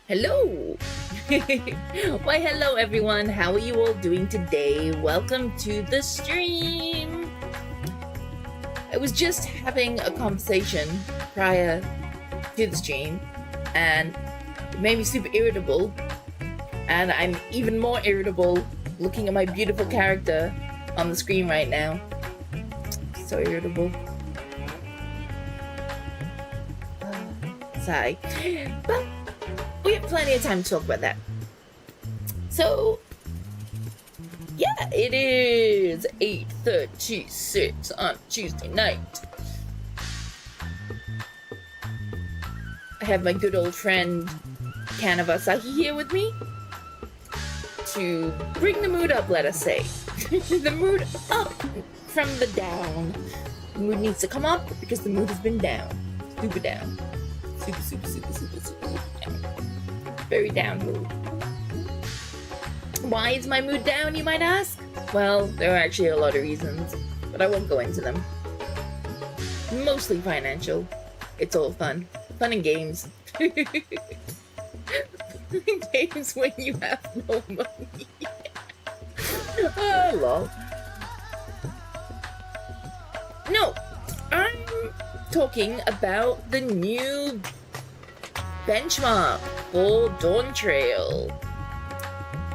Hello! Why, hello everyone. How are you all doing today? Welcome to the stream. I was just having a conversation prior to the stream, and it made me super irritable. And I'm even more irritable looking at my beautiful character on the screen right now. So irritable. Sigh. But we have plenty of time to talk about that. So, yeah, it is 8:36 on Tuesday night. I have my good old friend Kanavasahi here with me to bring the mood up, let us say. The mood up from the down. The mood needs to come up because the mood has been down. Super down. Super down. Very down mood. Why is my mood down, you might ask? Well, there are actually a lot of reasons, but I won't go into them. Mostly financial. It's all fun. Fun and games. Games when you have no money. Oh, lol. No, I'm talking about the new benchmark for Dawntrail.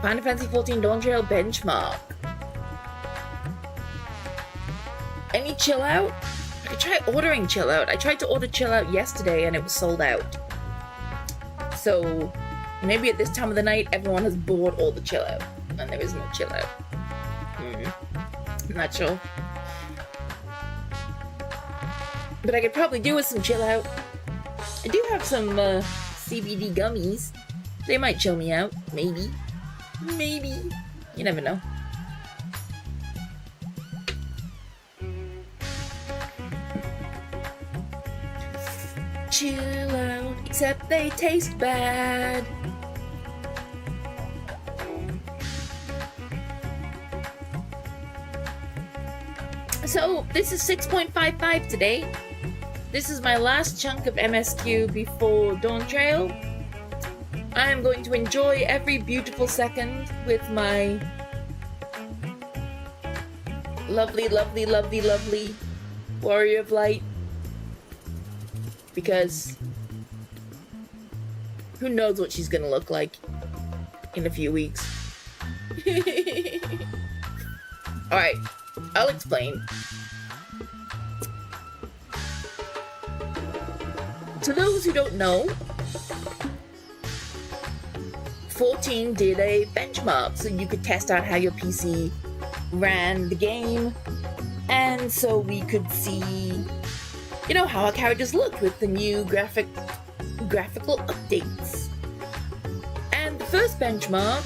Final Fantasy XIV Dawntrail benchmark. Any chill out? I could try ordering chill out. I tried to order chill out yesterday and it was sold out. So maybe at this time of the night everyone has bought all the chill out and there is no chill out. I'm not sure. But I could probably do with some chill out. I do have some CBD gummies. They might chill me out. Maybe. Maybe. You never know. Chill out, except they taste bad. So, this is 6.55 today. This is my last chunk of MSQ before Dawntrail. I am going to enjoy every beautiful second with my lovely Warrior of Light. Because who knows what she's gonna look like in a few weeks. Alright, I'll explain. To those who don't know, 14 did a benchmark so you could test out how your PC ran the game, and so we could see, you know, how our characters looked with the new graphical updates. And the first benchmark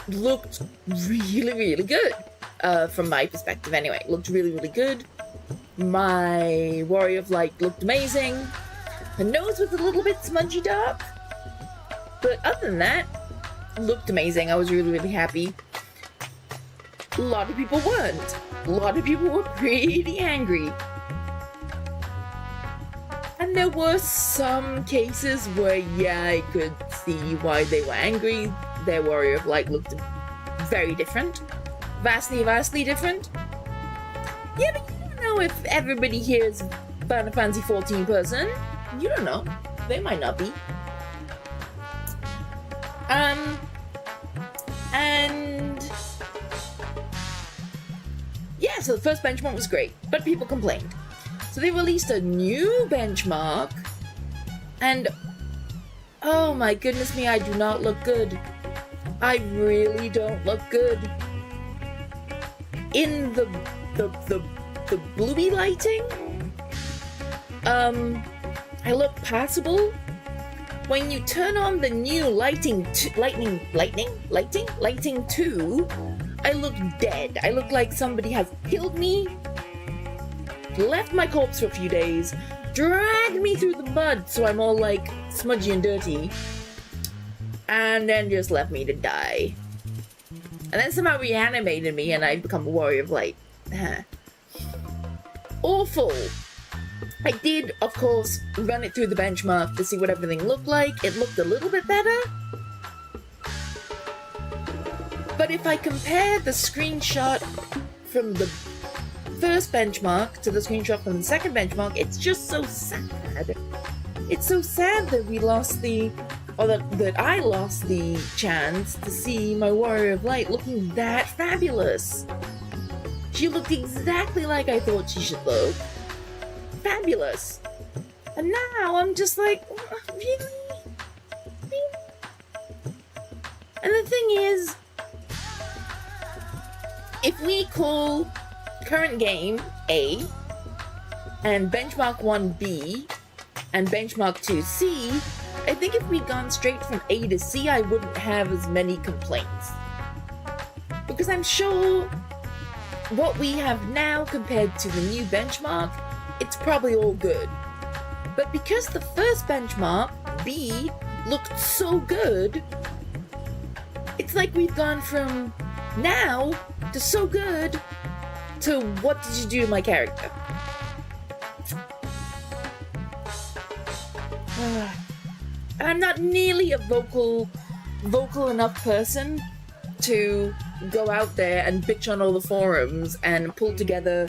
looked really good, from my perspective anyway. It looked really good. My Warrior of Light looked amazing. Her nose was a little bit smudgy dark, but other than that, looked amazing. I was really happy. A lot of people weren't. A lot of people were pretty angry. And there were some cases where, yeah, I could see why they were angry. Their Warrior of Light looked very different. Vastly different. Yeah, but you don't know if everybody here is Final Fantasy XIV person. You don't know. They might not be. And yeah, so the first benchmark was great, but people complained. So they released a new benchmark, and oh my goodness me, I do not look good. I really don't look good. In the bluey lighting, I look passable. When you turn on the new lighting 2, I look dead. I look like somebody has killed me, left my corpse for a few days, dragged me through the mud so I'm all like smudgy and dirty, and then just left me to die. And then somehow reanimated me and I become a Warrior of Light. Awful. I did, of course, run it through the benchmark to see what everything looked like. It looked a little bit better. But if I compare the screenshot from the first benchmark to the screenshot from the second benchmark, it's just so sad. It's so sad that we lost that I lost the chance to see my Warrior of Light looking that fabulous. She looked exactly like I thought she should look. Fabulous. And now I'm just like, really? And the thing is, if we call current game A, and benchmark 1 B, and benchmark 2 C, I think if we'd gone straight from A to C, I wouldn't have as many complaints. Because I'm sure what we have now compared to the new benchmark, it's probably all good. But because the first benchmark, B, looked so good, it's like we've gone from now to so good to what did you do to my character? And I'm not nearly a vocal enough person to go out there and bitch on all the forums and pull together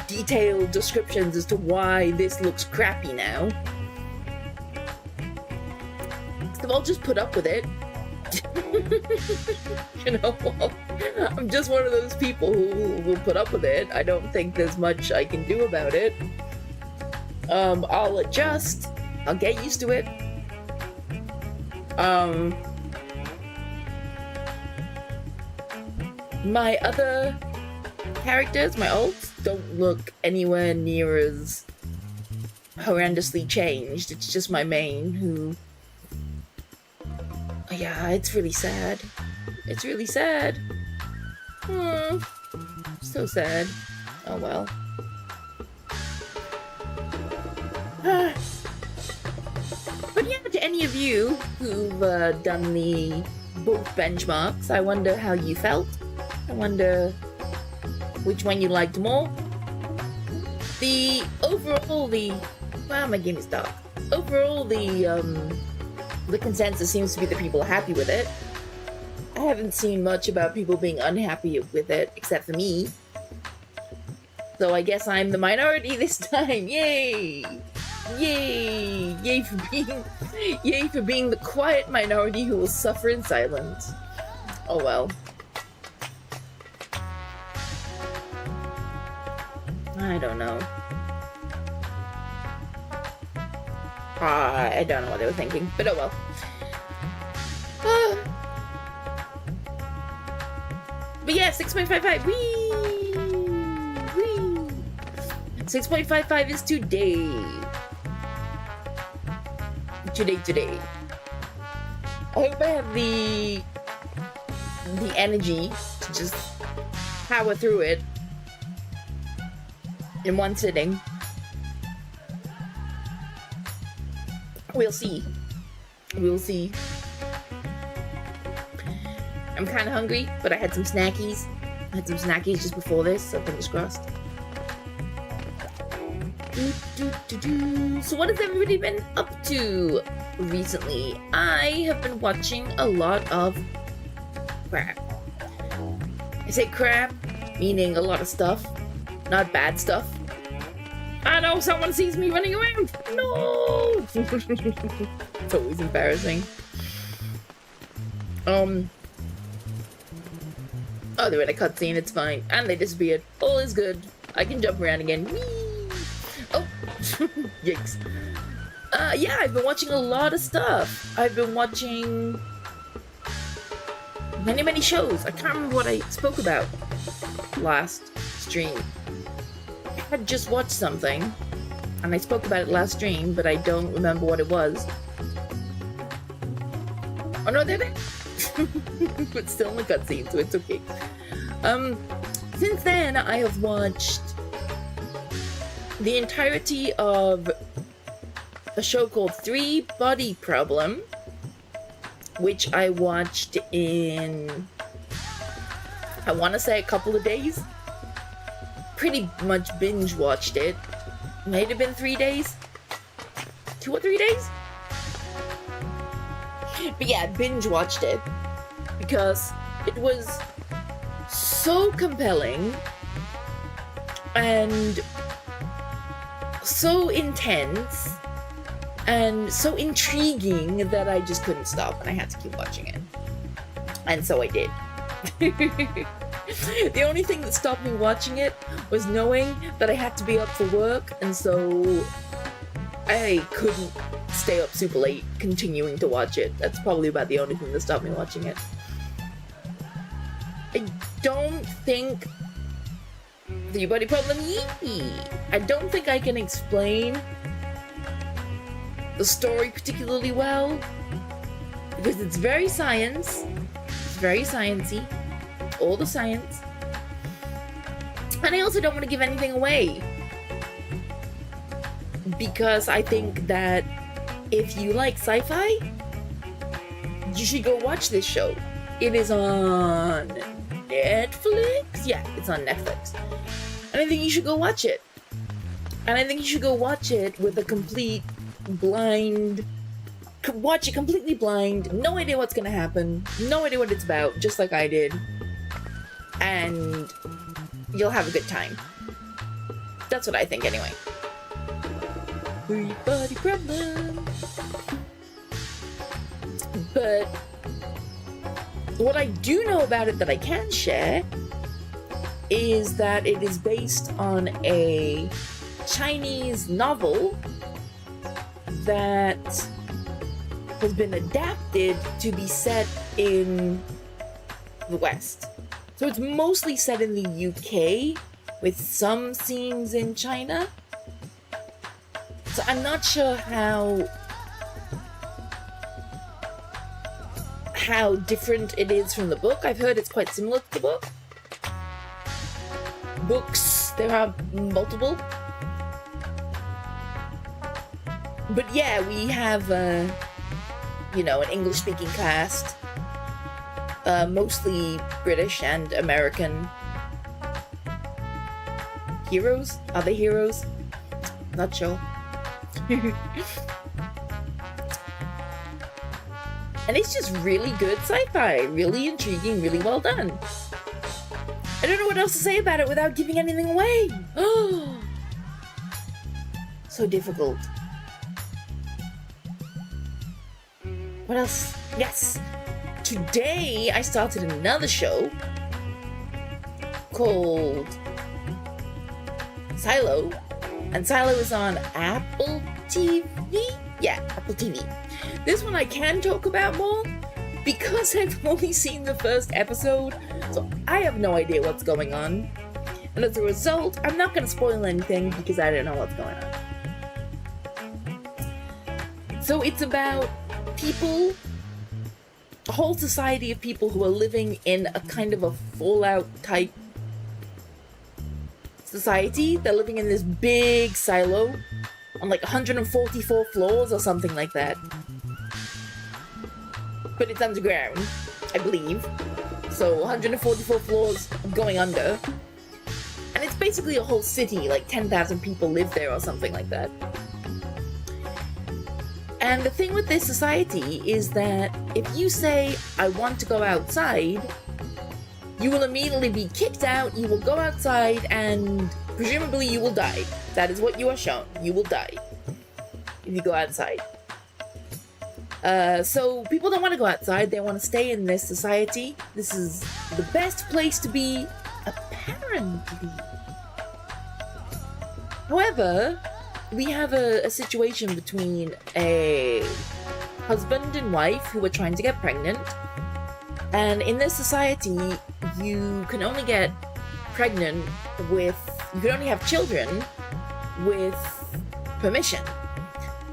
detailed descriptions as to why this looks crappy now. So I'll just put up with it. You know, I'm just one of those people who will put up with it. I don't think there's much I can do about it. I'll adjust. I'll get used to it. My other characters, my alts, don't look anywhere near as horrendously changed. It's just my main who... Yeah, it's really sad. It's really sad. So sad. Oh well. But yeah, to any of you who've done the both benchmarks, I wonder how you felt. I wonder which one you liked more. Wow, my game is dark. Overall, the consensus seems to be that people are happy with it. I haven't seen much about people being unhappy with it, except for me. So I guess I'm the minority this time. Yay! Yay! Yay for being the quiet minority who will suffer in silence. Oh well. I don't know. I don't know what they were thinking, but oh well. 6.55. Whee! 6.55 is today. Today. I hope I have the energy to just power through it in one sitting. We'll see. I'm kind of hungry, but I had some snackies. Just before this, so fingers crossed. So what has everybody been up to recently? I have been watching a lot of crap. I say crap, meaning a lot of stuff, not bad stuff. I know someone sees me running around. No! It's always embarrassing. Oh, they're in a cutscene, it's fine. And they disappeared. All is good. I can jump around again. Whee! Oh! Yikes. Yeah, I've been watching a lot of stuff. I've been watching many shows. I can't remember what I spoke about last stream. I had just watched something, and I spoke about it last stream, but I don't remember what it was. Oh no, they're there! But still in the cutscene, so it's okay. Since then, I have watched the entirety of a show called 3 Body Problem, which I watched in, I want to say, a couple of days. Pretty much binge watched it. Might have been 3 days. 2 or 3 days? But yeah, I binge watched it because it was so compelling and so intense and so intriguing that I just couldn't stop and I had to keep watching it. And so I did. The only thing that stopped me watching it was knowing that I had to be up for work, and so I couldn't stay up super late continuing to watch it. That's probably about the only thing that stopped me watching it. I don't think the body problem. I don't think I can explain the story particularly well because it's very science. It's very sciencey. All the science. And I also don't want to give anything away because I think that if you like sci-fi, you should go watch this show. It is on Netflix? Yeah, it's on Netflix. And I think you should go watch it. And I think you should go watch it with a complete blind... Watch it completely blind, no idea what's gonna happen, no idea what it's about, just like I did. And you'll have a good time. That's what I think anyway. Body problem. But what I do know about it that I can share is that it is based on a Chinese novel that has been adapted to be set in the West. So it's mostly set in the UK with some scenes in China. So I'm not sure how different it is from the book. I've heard it's quite similar to the book. Books, there are multiple. But yeah, we have, an English-speaking cast. Mostly British and American heroes. Are they heroes? Not sure. And it's just really good sci-fi, really intriguing, really well done. I don't know what else to say about it without giving anything away. Oh, so difficult. What else? Yes. Today, I started another show called Silo, and Silo is on Apple TV? Yeah, Apple TV. This one I can talk about more because I've only seen the first episode, so I have no idea what's going on. And as a result, I'm not going to spoil anything because I don't know what's going on. So it's about people, a whole society of people who are living in a kind of a Fallout type society. They're living in this big silo on like 144 floors or something like that. But it's underground, I believe. So 144 floors going under. And it's basically a whole city, like 10,000 people live there or something like that. And the thing with this society is that if you say, I want to go outside, you will immediately be kicked out, you will go outside, and presumably you will die. That is what you are shown. You will die if you go outside. So people don't want to go outside, they want to stay in this society. This is the best place to be, apparently. However, we have a situation between a husband and wife who are trying to get pregnant. And in this society, you can only get pregnant you can only have children with permission.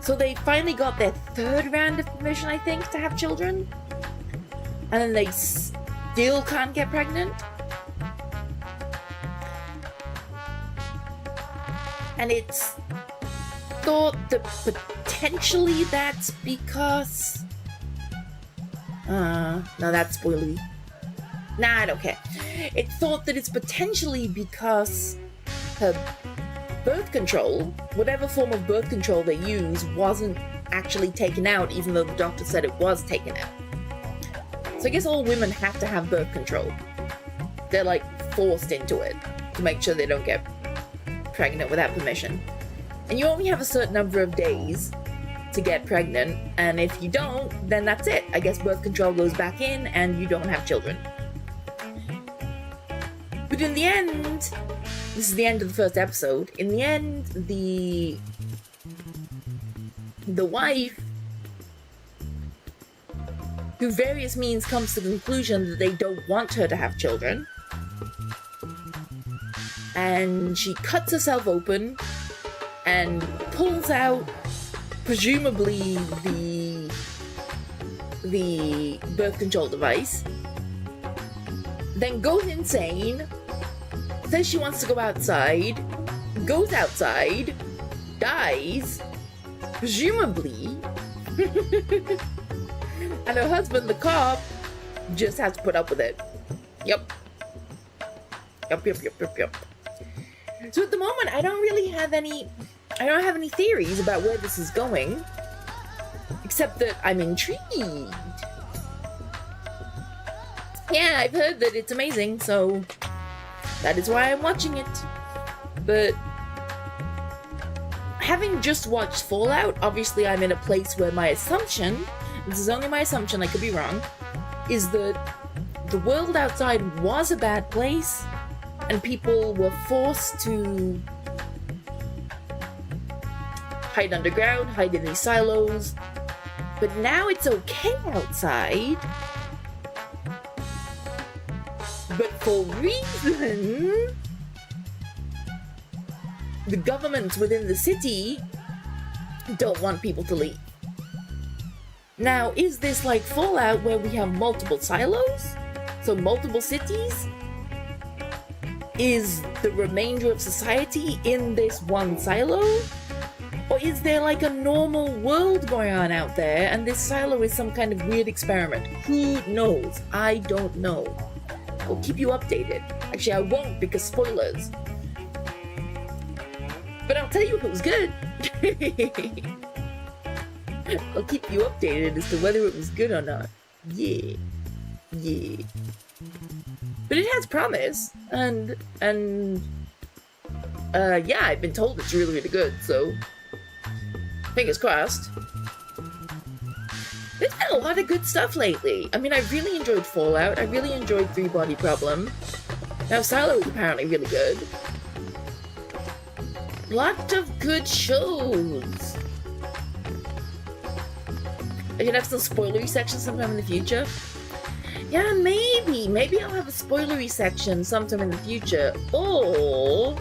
So they finally got their third round of permission, I think, to have children. And then they still can't get pregnant. And it's thought that potentially that's because... no, that's spoilery. Nah, I don't care. It's thought that it's potentially because her birth control, whatever form of birth control they use, wasn't actually taken out, even though the doctor said it was taken out. So I guess all women have to have birth control. They're like forced into it to make sure they don't get pregnant without permission. And you only have a certain number of days to get pregnant, and if you don't, then that's it. I guess birth control goes back in and you don't have children. But in the end, this is the end of the first episode. In the end, the wife, through various means, comes to the conclusion that they don't want her to have children. And she cuts herself open and pulls out, presumably, the birth control device. Then goes insane, says she wants to go outside, goes outside, dies, presumably, and her husband, the cop, just has to put up with it. Yep. So at the moment, I don't have any theories about where this is going, except that I'm intrigued. Yeah, I've heard that it's amazing, so that is why I'm watching it. But having just watched Fallout, obviously I'm in a place where my assumption, this is only my assumption, I could be wrong, is that the world outside was a bad place and people were forced to hide underground, hide in these silos. But now it's okay outside. But for reason, the governments within the city don't want people to leave. Now, is this like Fallout where we have multiple silos? So multiple cities? Is the remainder of society in this one silo? Or is there like a normal world going on out there and this silo is some kind of weird experiment? Who knows? I don't know. I'll keep you updated. Actually, I won't because spoilers. But I'll tell you if it was good. I'll keep you updated as to whether it was good or not. Yeah. But it has promise, and yeah, I've been told it's really, really good, so fingers crossed. There's been a lot of good stuff lately. I mean, I really enjoyed Fallout. I really enjoyed Three Body Problem. Now, Silo is apparently really good. Lot of good shows. I can have some spoilery sections sometime in the future. Yeah, maybe. Maybe I'll have a spoilery section sometime in the future. Or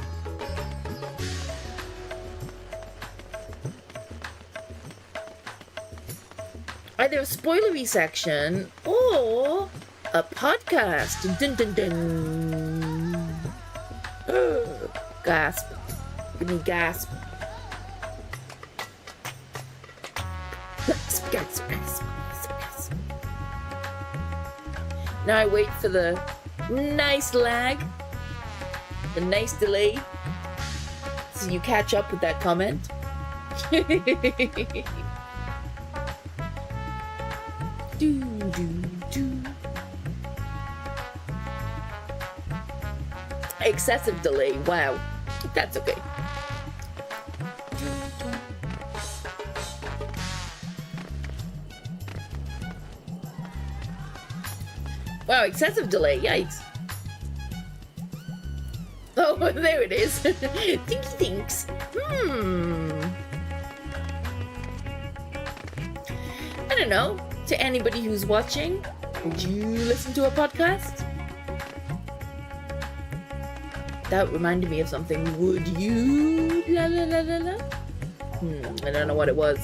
either a spoilery section or a podcast. Dun dun dun. Gasp. Give me gasp. Gasp, gasp, gasp, gasp, gasp. Now I wait for the nice lag, the nice delay, so you catch up with that comment. Do, do, do. Excessive delay, wow. That's okay. Wow, excessive delay, yikes. Oh, there it is. Thinky thinks. I don't know. To anybody who's watching, would you listen to a podcast? That reminded me of something. Would you? La la la la la. I don't know what it was.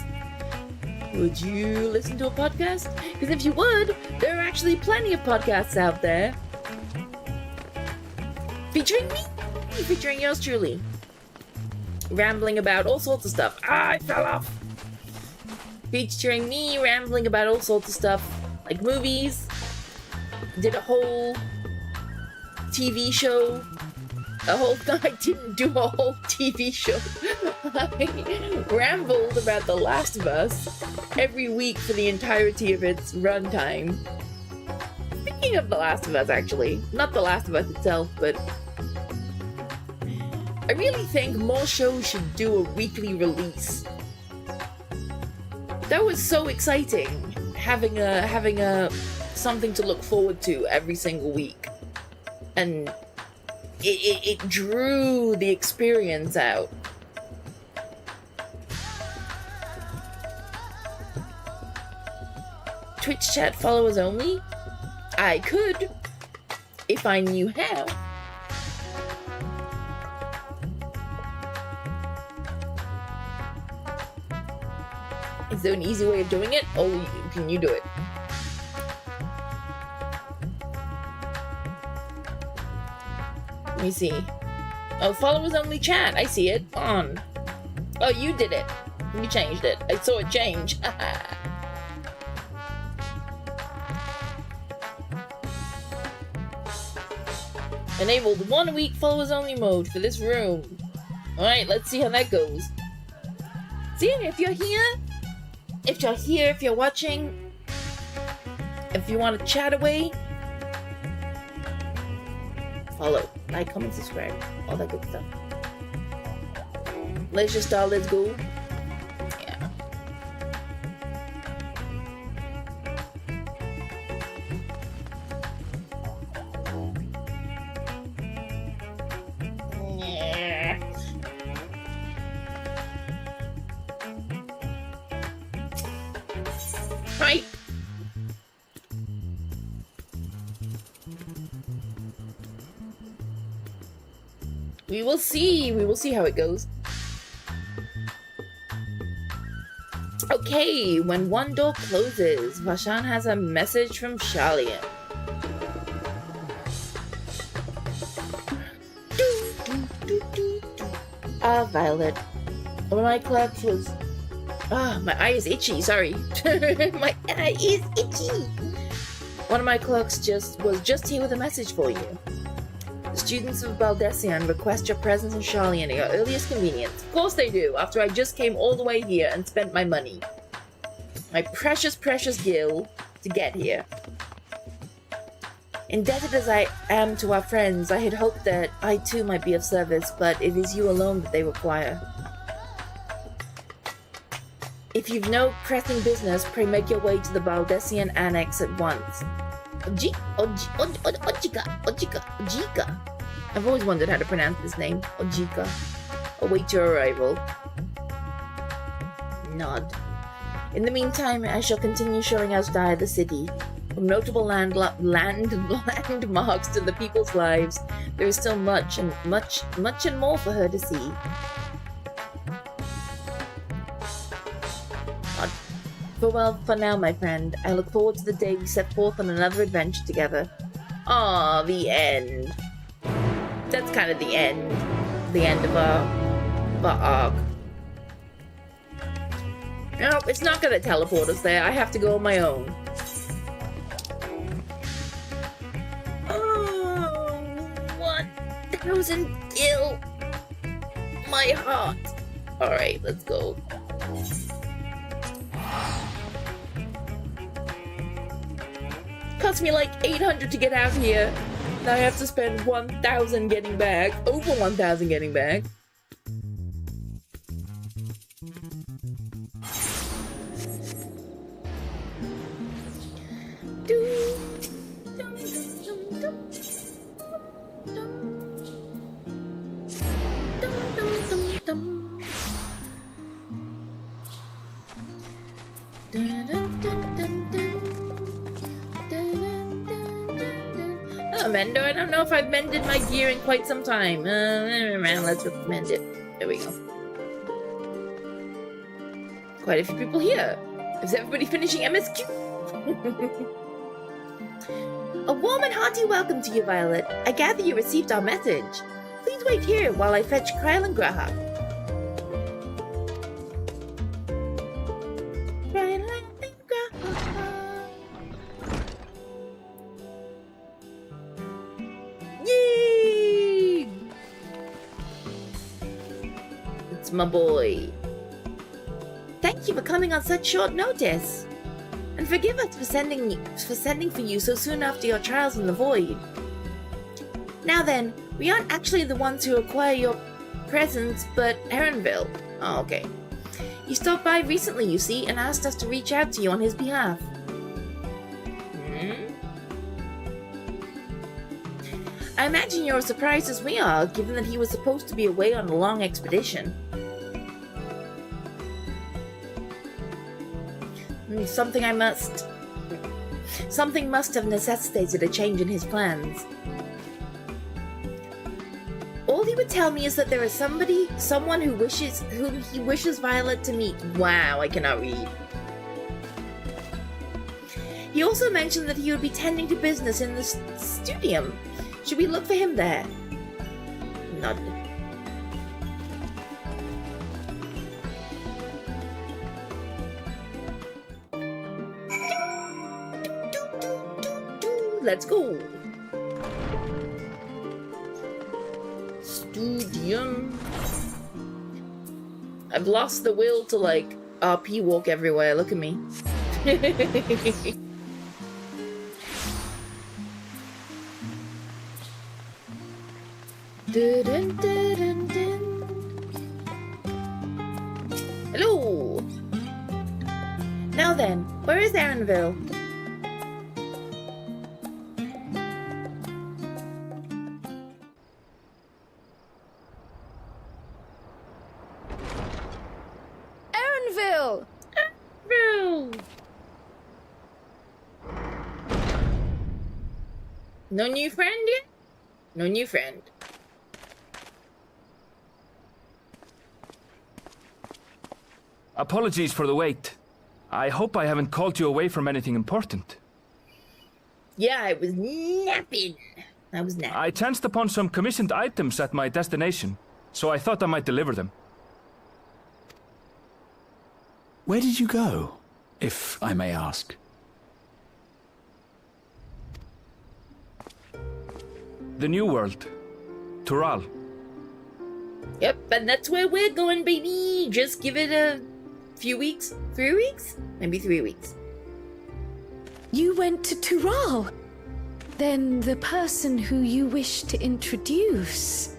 Would you listen to a podcast? Because if you would, there are actually plenty of podcasts out there. Featuring me? Featuring yours truly. Rambling about all sorts of stuff. I fell off! Featuring me rambling about all sorts of stuff. Like movies. Did a whole TV show I didn't do a whole TV show. I rambled about The Last of Us every week for the entirety of its runtime. Speaking of The Last of Us, actually, not The Last of Us itself, but I really think more shows should do a weekly release. That was so exciting, having a something to look forward to every single week, and it drew the experience out. Twitch chat followers only? I could, if I knew how. Is there an easy way of doing it? Oh, can you do it? Let me see. Oh, followers only chat. I see it. On. Oh, you did it. You changed it. I saw it change. Enabled 1 week followers only mode for this room. Alright, let's see how that goes. See, if you're here, if you're watching, if you want to chat away, follow, like, comment, subscribe, all that good stuff. Let's go. Yeah. Right. We will see how it goes. Okay, when one door closes, Vashan has a message from Shalian. Violet. One of my clerks was... my eye is itchy, sorry. My eye is itchy. One of my clerks was just here with a message for you. The students of Baldessian request your presence in Shalian at your earliest convenience. Of course they do, after I just came all the way here and spent my money. My precious, precious gil to get here. Indebted as I am to our friends, I had hoped that I too might be of service, but it is you alone that they require. If you've no pressing business, pray make your way to the Baldessian Annex at once. Ojika. I've always wondered how to pronounce this name. Ojika. Await your arrival. Nod. In the meantime, I shall continue showing us the city. From notable landmarks to the people's lives, there is still much and more for her to see. Farewell for now, my friend. I look forward to the day we set forth on another adventure together. Ah, the end. That's kind of the end. The end of our arc. No, it's not gonna teleport us there. I have to go on my own. Oh, 1,000 gil. My heart. Alright, let's go. Cost me like 800 to get out here. Now I have to spend 1,000 getting back. Over 1,000 getting back. Mender. I don't know if I've mended my gear in quite some time. Let's mend it. There we go. Quite a few people here. Is everybody finishing MSQ? A warm and hearty welcome to you, Violet. I gather you received our message. Please wait here while I fetch Kryl and Graha. It's my boy. Thank you for coming on such short notice. And forgive us for sending for you so soon after your trials in the void. Now then, we aren't actually the ones who acquire your presents, but Erinville. Oh, okay. He stopped by recently, you see, and asked us to reach out to you on his behalf. I imagine you're as surprised as we are, given that he was supposed to be away on a long expedition. Something must have necessitated a change in his plans. All he would tell me is that there is someone whom he wishes Violet to meet. Wow, I cannot read. He also mentioned that he would be tending to business in the studium. Should we look for him there? Nodded. Let's go. Studium. I've lost the will to like RP walk everywhere. Look at me. Dun, dun, dun, dun. Hello. Now then, where is Erinville? Erinville! No new friend yet? No new friend. Apologies for the wait. I hope I haven't called you away from anything important. Yeah, I was napping. I chanced upon some commissioned items at my destination, so I thought I might deliver them. Where did you go, if I may ask? The New World. Tural. Yep, and that's where we're going, baby. Just give it a few weeks. 3 weeks? Maybe 3 weeks. You went to Tural? Then the person who you wish to introduce...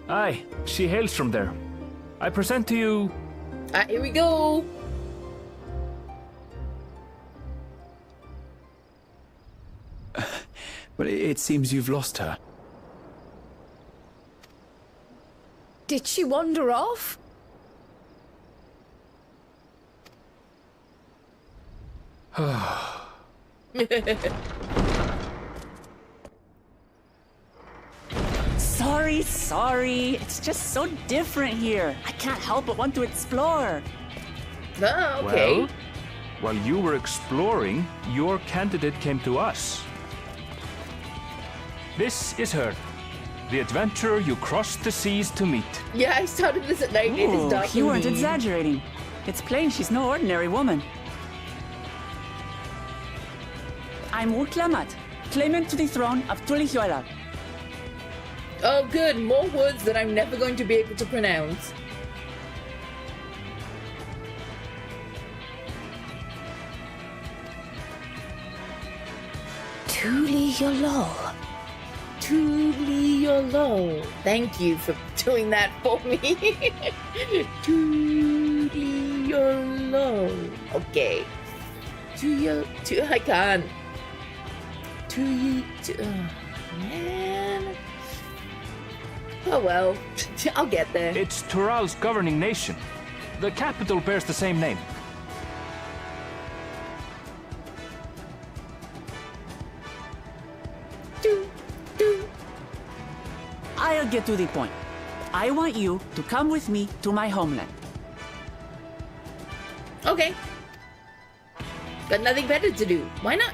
Aye, she hails from there. I present to you... Here we go. But it seems you've lost her. Did she wander off? Sorry. It's just so different here. I can't help but want to explore. Oh, okay. Well, while you were exploring, your candidate came to us. This is her. The adventurer you crossed the seas to meet. Yeah, I started this at night. It is dark. You weren't indeed. exaggerating. It's plain she's no ordinary woman. I'm Urklamat, claimant to the throne of Tulihuela. Oh, good. More words that I'm never going to be able to pronounce. Tulihuela. Tulihuela. Thank you for doing that for me. Tulihuela. Okay. I can't. Man. Oh well, I'll get there. It's Tural's governing nation. The capital bears the same name. I'll get to the point. I want you to come with me to my homeland. Okay. Got nothing better to do. Why not?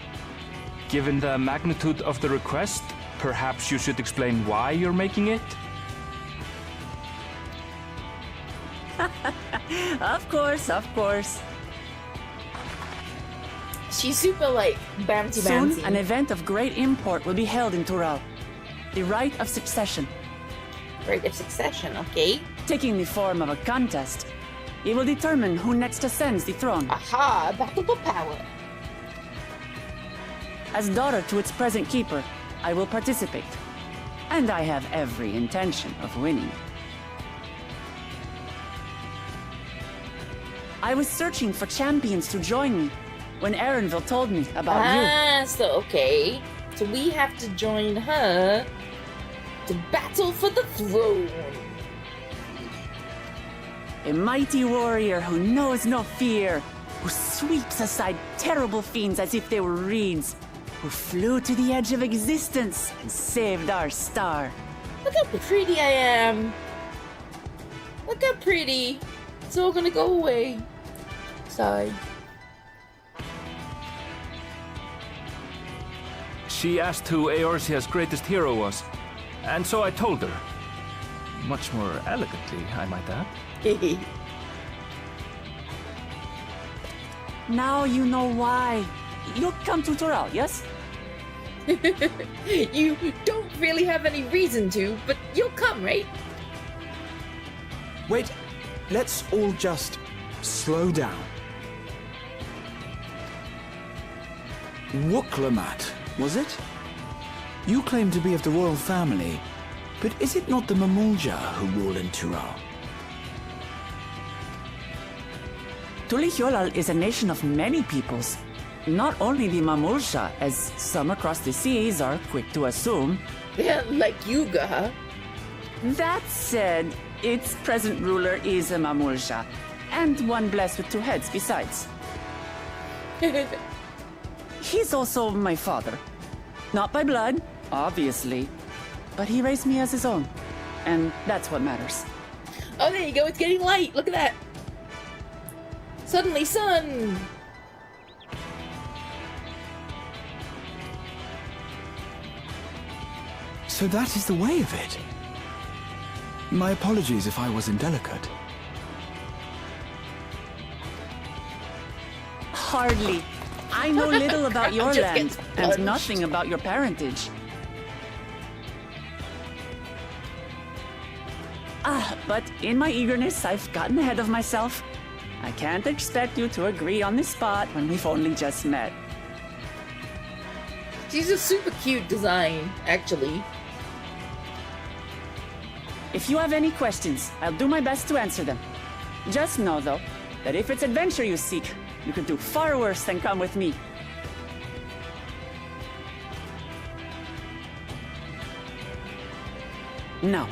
Given the magnitude of the request, perhaps you should explain why you're making it? Of course. She's super like bouncy. Soon, an event of great import will be held in Tural. The Rite of Succession. Right of succession, okay. taking the form of a contest. It will determine who next ascends the throne. Aha, battle for power. As daughter to its present keeper, I will participate. And I have every intention of winning. I was searching for champions to join me when Erenville told me about you. So okay. So we have to join her to battle for the throne. A mighty warrior who knows no fear, who sweeps aside terrible fiends as if they were reeds, who flew to the edge of existence and saved our star. Look how pretty I am. Look how pretty. It's all gonna go away. Sigh. She asked who Eorzea's greatest hero was, and so I told her. Much more elegantly, I might add. Now you know why. You'll come to Toral, yes? You don't really have any reason to, but you'll come, right? Wait, let's all just slow down. Wooklamat, was it? You claim to be of the royal family, but is it not the Mamulja who rule in Tural? Tulihyolal is a nation of many peoples. Not only the Mamulsha, as some across the seas are quick to assume. Yeah, like Yuga. That said, its present ruler is a Mamulsha, and one blessed with two heads besides. He's also my father. Not by blood, obviously, but he raised me as his own, and that's what matters. Oh, there you go. It's getting light. Look at that. Suddenly sun. So that is the way of it. My apologies if I was indelicate. Hardly. I know little about your Just land, gets and punched. nothing about your parentage. But in my eagerness, I've gotten ahead of myself. I can't expect you to agree on the spot when we've only just met. She's a super cute design, actually. If you have any questions, I'll do my best to answer them. Just know, though, that if it's adventure you seek, you could do far worse than come with me. Now,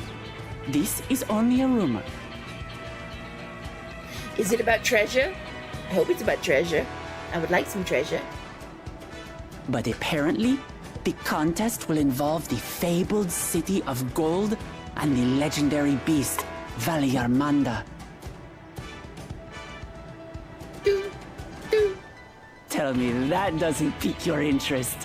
this is only a rumor. Is it about treasure? I hope it's about treasure. I would like some treasure. But apparently, the contest will involve the fabled city of gold and the legendary beast, Valyarmanda. Doo, doo. Tell me that doesn't pique your interest.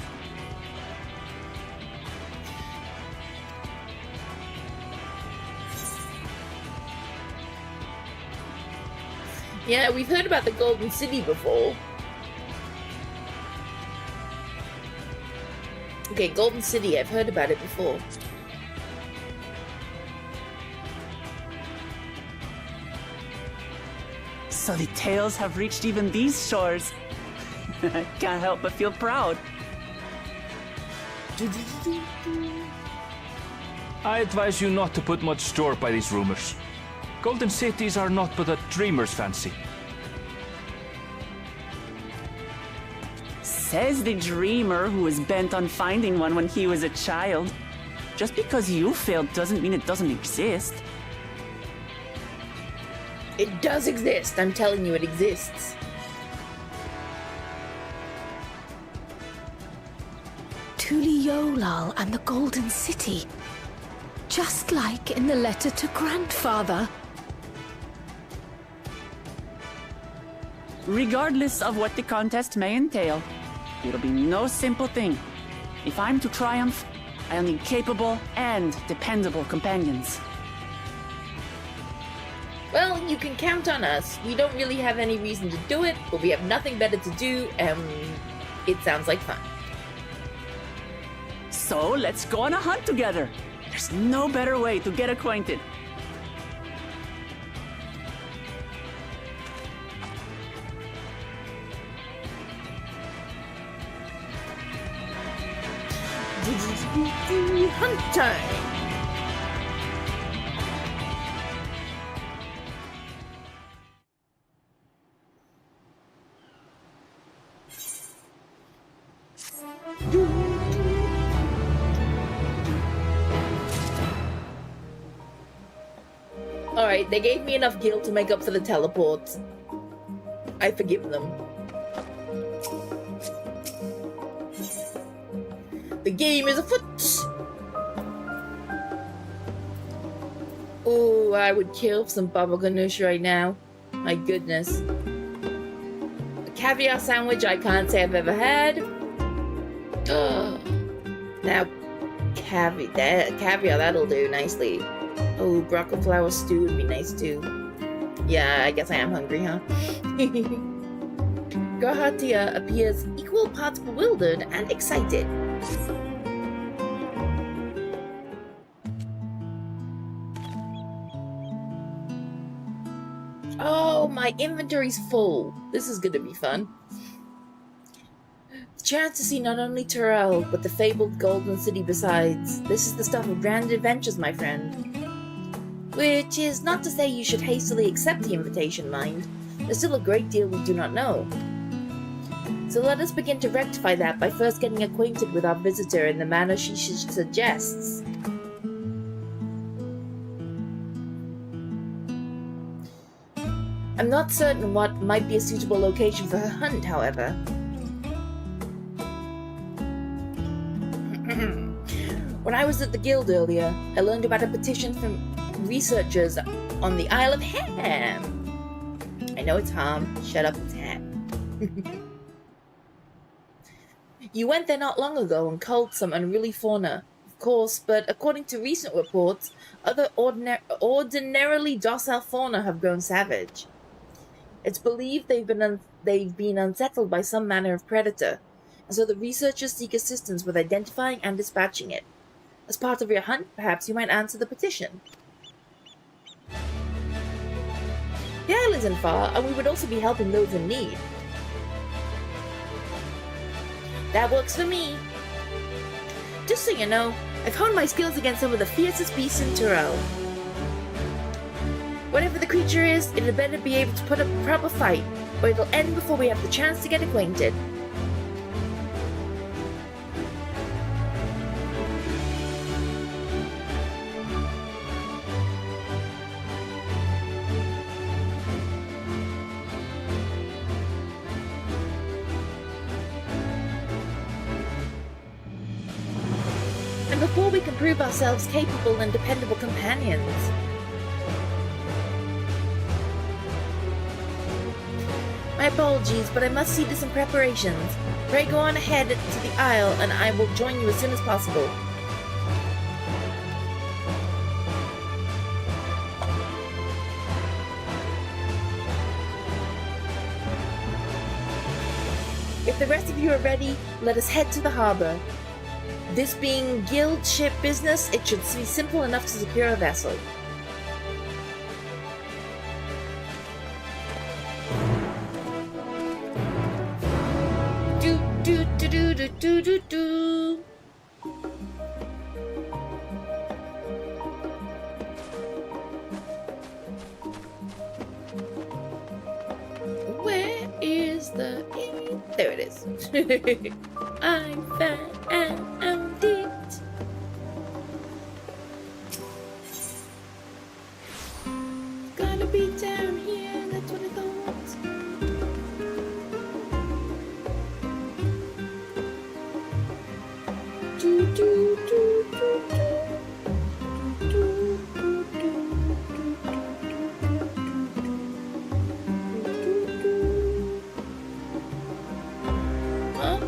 Yeah, we've heard about the Golden City before. Okay, Golden City, I've heard about it before. So the tales have reached even these shores. I can't help but feel proud. Doo, doo, doo, doo. I advise you not to put much store by these rumors. Golden cities are not but a dreamer's fancy. Says the dreamer who was bent on finding one when he was a child. Just because you failed doesn't mean it doesn't exist. It does exist. I'm telling you, it exists. Tuliolal and the Golden City. Just like in the letter to Grandfather. Regardless of what the contest may entail, it'll be no simple thing. If I'm to triumph, I'll need capable and dependable companions. Well, you can count on us. We don't really have any reason to do it, but we have nothing better to do, and it sounds like fun. So let's go on a hunt together. There's no better way to get acquainted. Hunt time! Alright, they gave me enough guilt to make up for the teleport. I forgive them. The game is afoot! Oh, I would kill for some baba ganoush right now. My goodness. A caviar sandwich I can't say I've ever had. Ugh. Now, caviar, that'll do nicely. Oh, broccoli flour stew would be nice too. Yeah, I guess I am hungry, huh? Garhatia appears equal parts bewildered and excited. Oh, my inventory's full. This is gonna be fun. The chance to see not only Terrell, but the fabled Golden City besides. This is the stuff of grand adventures, my friend. Which is not to say you should hastily accept the invitation, mind. There's still a great deal we do not know. So let us begin to rectify that by first getting acquainted with our visitor in the manner she suggests. I'm not certain what might be a suitable location for her hunt, however. When I was at the guild earlier, I learned about a petition from researchers on the Isle of Ham. I know it's Ham. Shut up, it's Ham. You went there not long ago and culled some unruly fauna, of course, but according to recent reports, other ordinarily docile fauna have grown savage. It's believed they've been unsettled by some manner of predator, and so the researchers seek assistance with identifying and dispatching it. As part of your hunt, perhaps you might answer the petition. The island isn't far, and we would also be helping those in need. That works for me. Just so you know, I've honed my skills against some of the fiercest beasts in Terrell. Whatever the creature is, it had better be able to put up a proper fight, or it'll end before we have the chance to get acquainted. And before we can prove ourselves capable and dependable companions. My apologies, but I must see to some preparations. Pray go on ahead to the Isle, and I will join you as soon as possible. If the rest of you are ready, let us head to the harbor. This being guild ship business, it should be simple enough to secure a vessel. Do. Where is the ink? There it is. I'm found it. Gotta be down here, that's what I thought. Huh?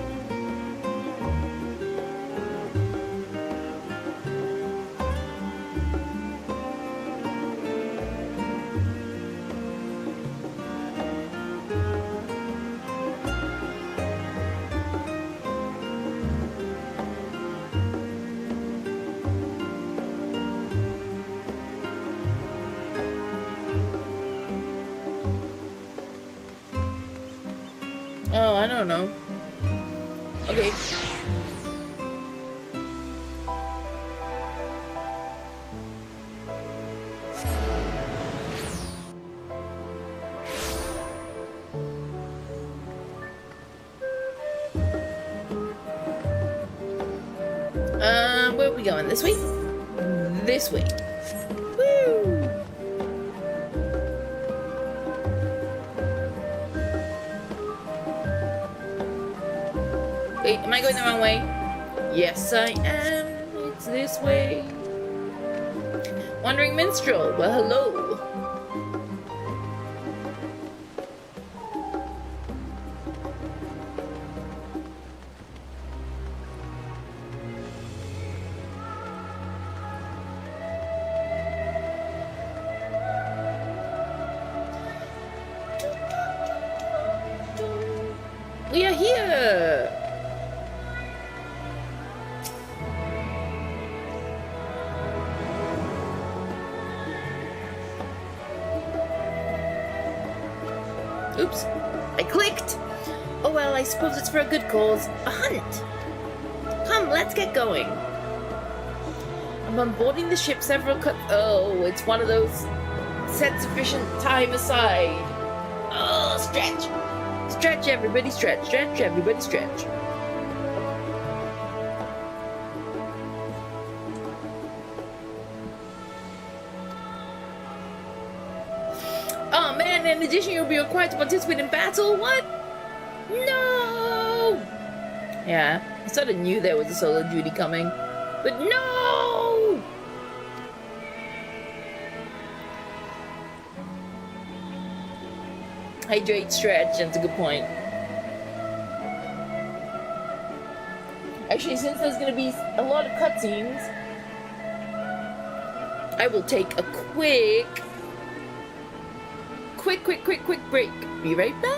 I don't know. Okay. Where are we going? This way? This way. Woo! Wait, am I going the wrong way? Yes, I am. It's this way. Wandering Minstrel. Well, hello. We are here. Oops, I clicked. Oh well, I suppose it's for a good cause. A hunt. Come, let's get going. I'm onboarding the ship several Oh, it's one of those set sufficient time aside. Oh, stretch. Stretch, everybody, stretch. Stretch, everybody, stretch. Oh man, in addition, you'll be required to participate in battle? What? No! Yeah, I sort of knew there was a solo duty coming. But no! Hydrate, stretch, that's a good point. Actually, since there's going to be a lot of cutscenes, I will take a quick break. Be right back.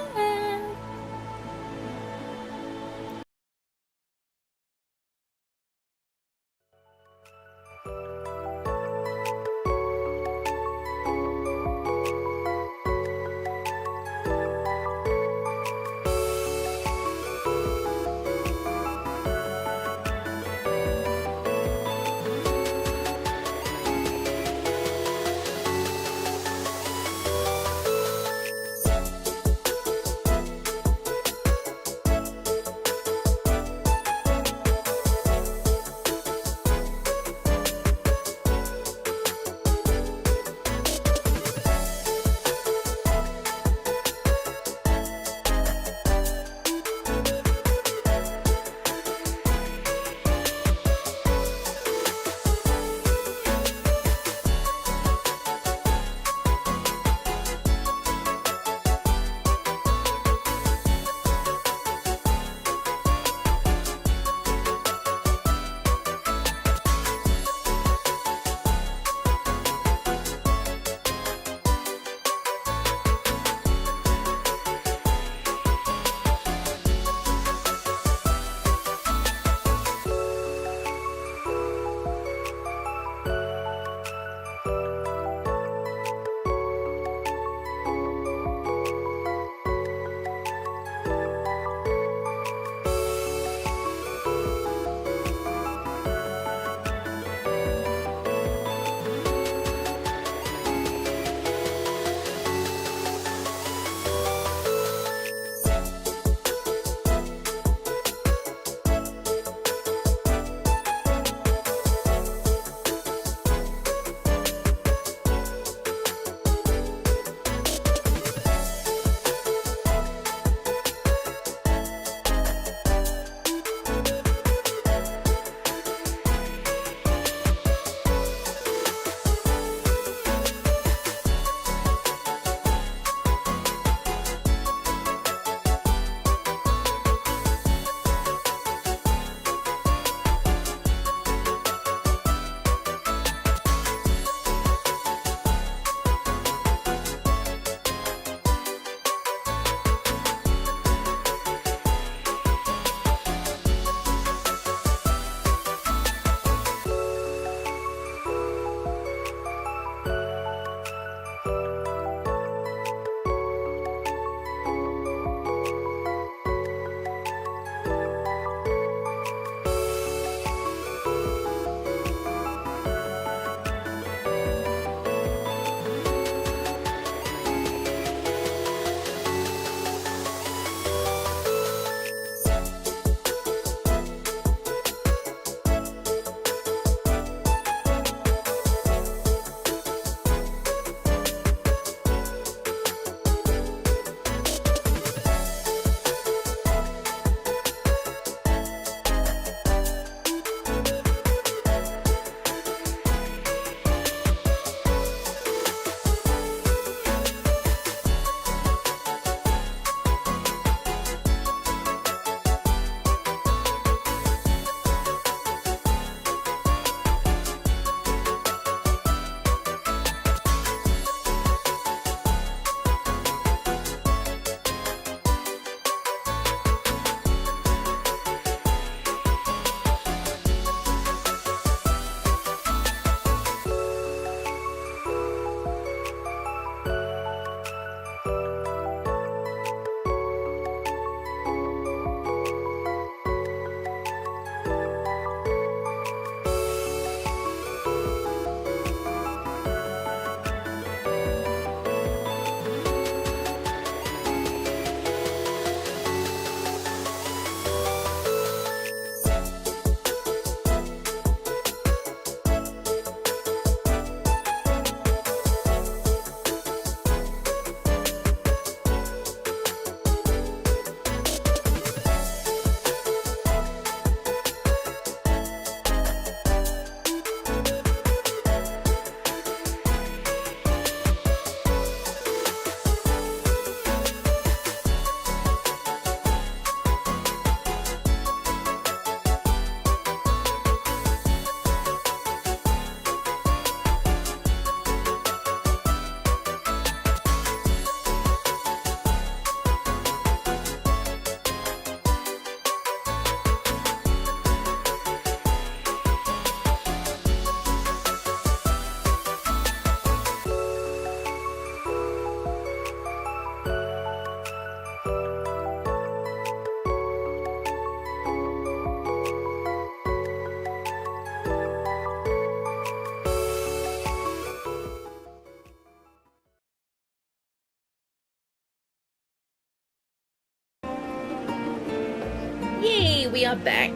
we are back.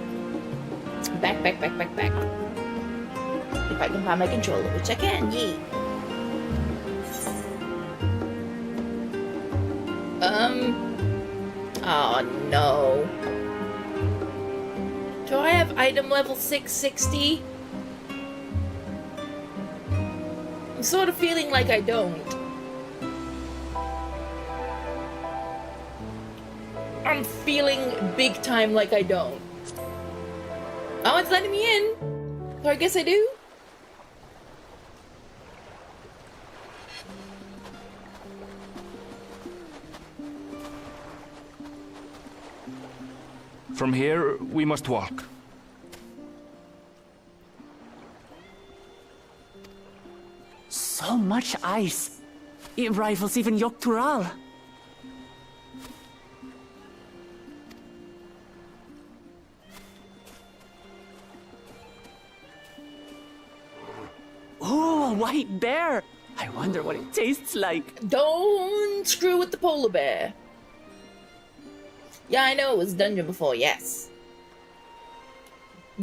Back. If I can find my controller, which I can, yay. Oh no. Do I have item level 660? I'm sort of feeling like I don't. I'm feeling big time like I don't. Oh, it's letting me in. So I guess I do. From here, we must walk. So much ice. It rivals even Yogg-Tural. Oh, a white bear. I wonder what it tastes like. Don't screw with the polar bear. Yeah, I know it was a dungeon before, yes.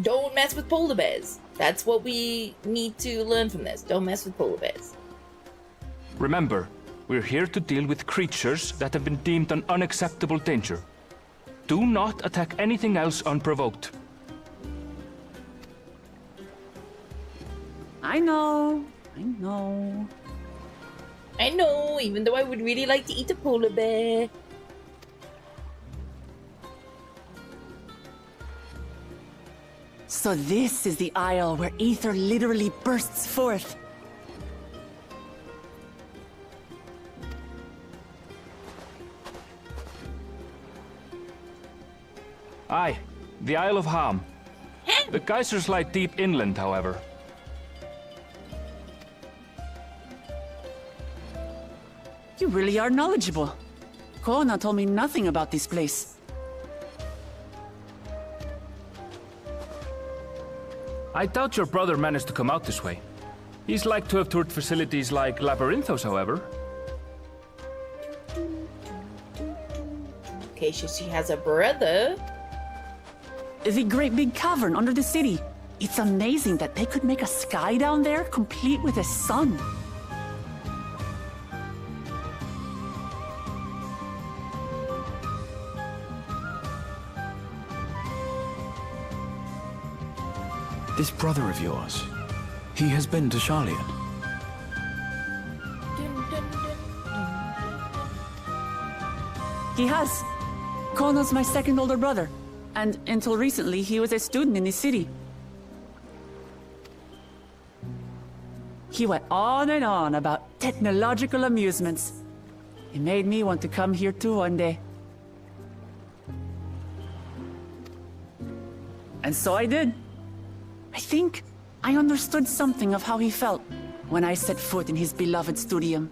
Don't mess with polar bears. That's what we need to learn from this. Don't mess with polar bears. Remember, we're here to deal with creatures that have been deemed an unacceptable danger. Do not attack anything else unprovoked. I know. I know, even though I would really like to eat a polar bear. So this is the isle where ether literally bursts forth. Aye, the Isle of Ham. The geysers lie deep inland, however. You really are knowledgeable. Kona told me nothing about this place. I doubt your brother managed to come out this way. He's like to have toured facilities like Labyrinthos, however. Okay, so she has a brother. The great big cavern under the city. It's amazing that they could make a sky down there complete with a sun. This brother of yours, he has been to Sharlayan. He has. Kono's my second older brother. And until recently, he was a student in the city. He went on and on about technological amusements. It made me want to come here too one day. And so I did. I think I understood something of how he felt when I set foot in his beloved studium.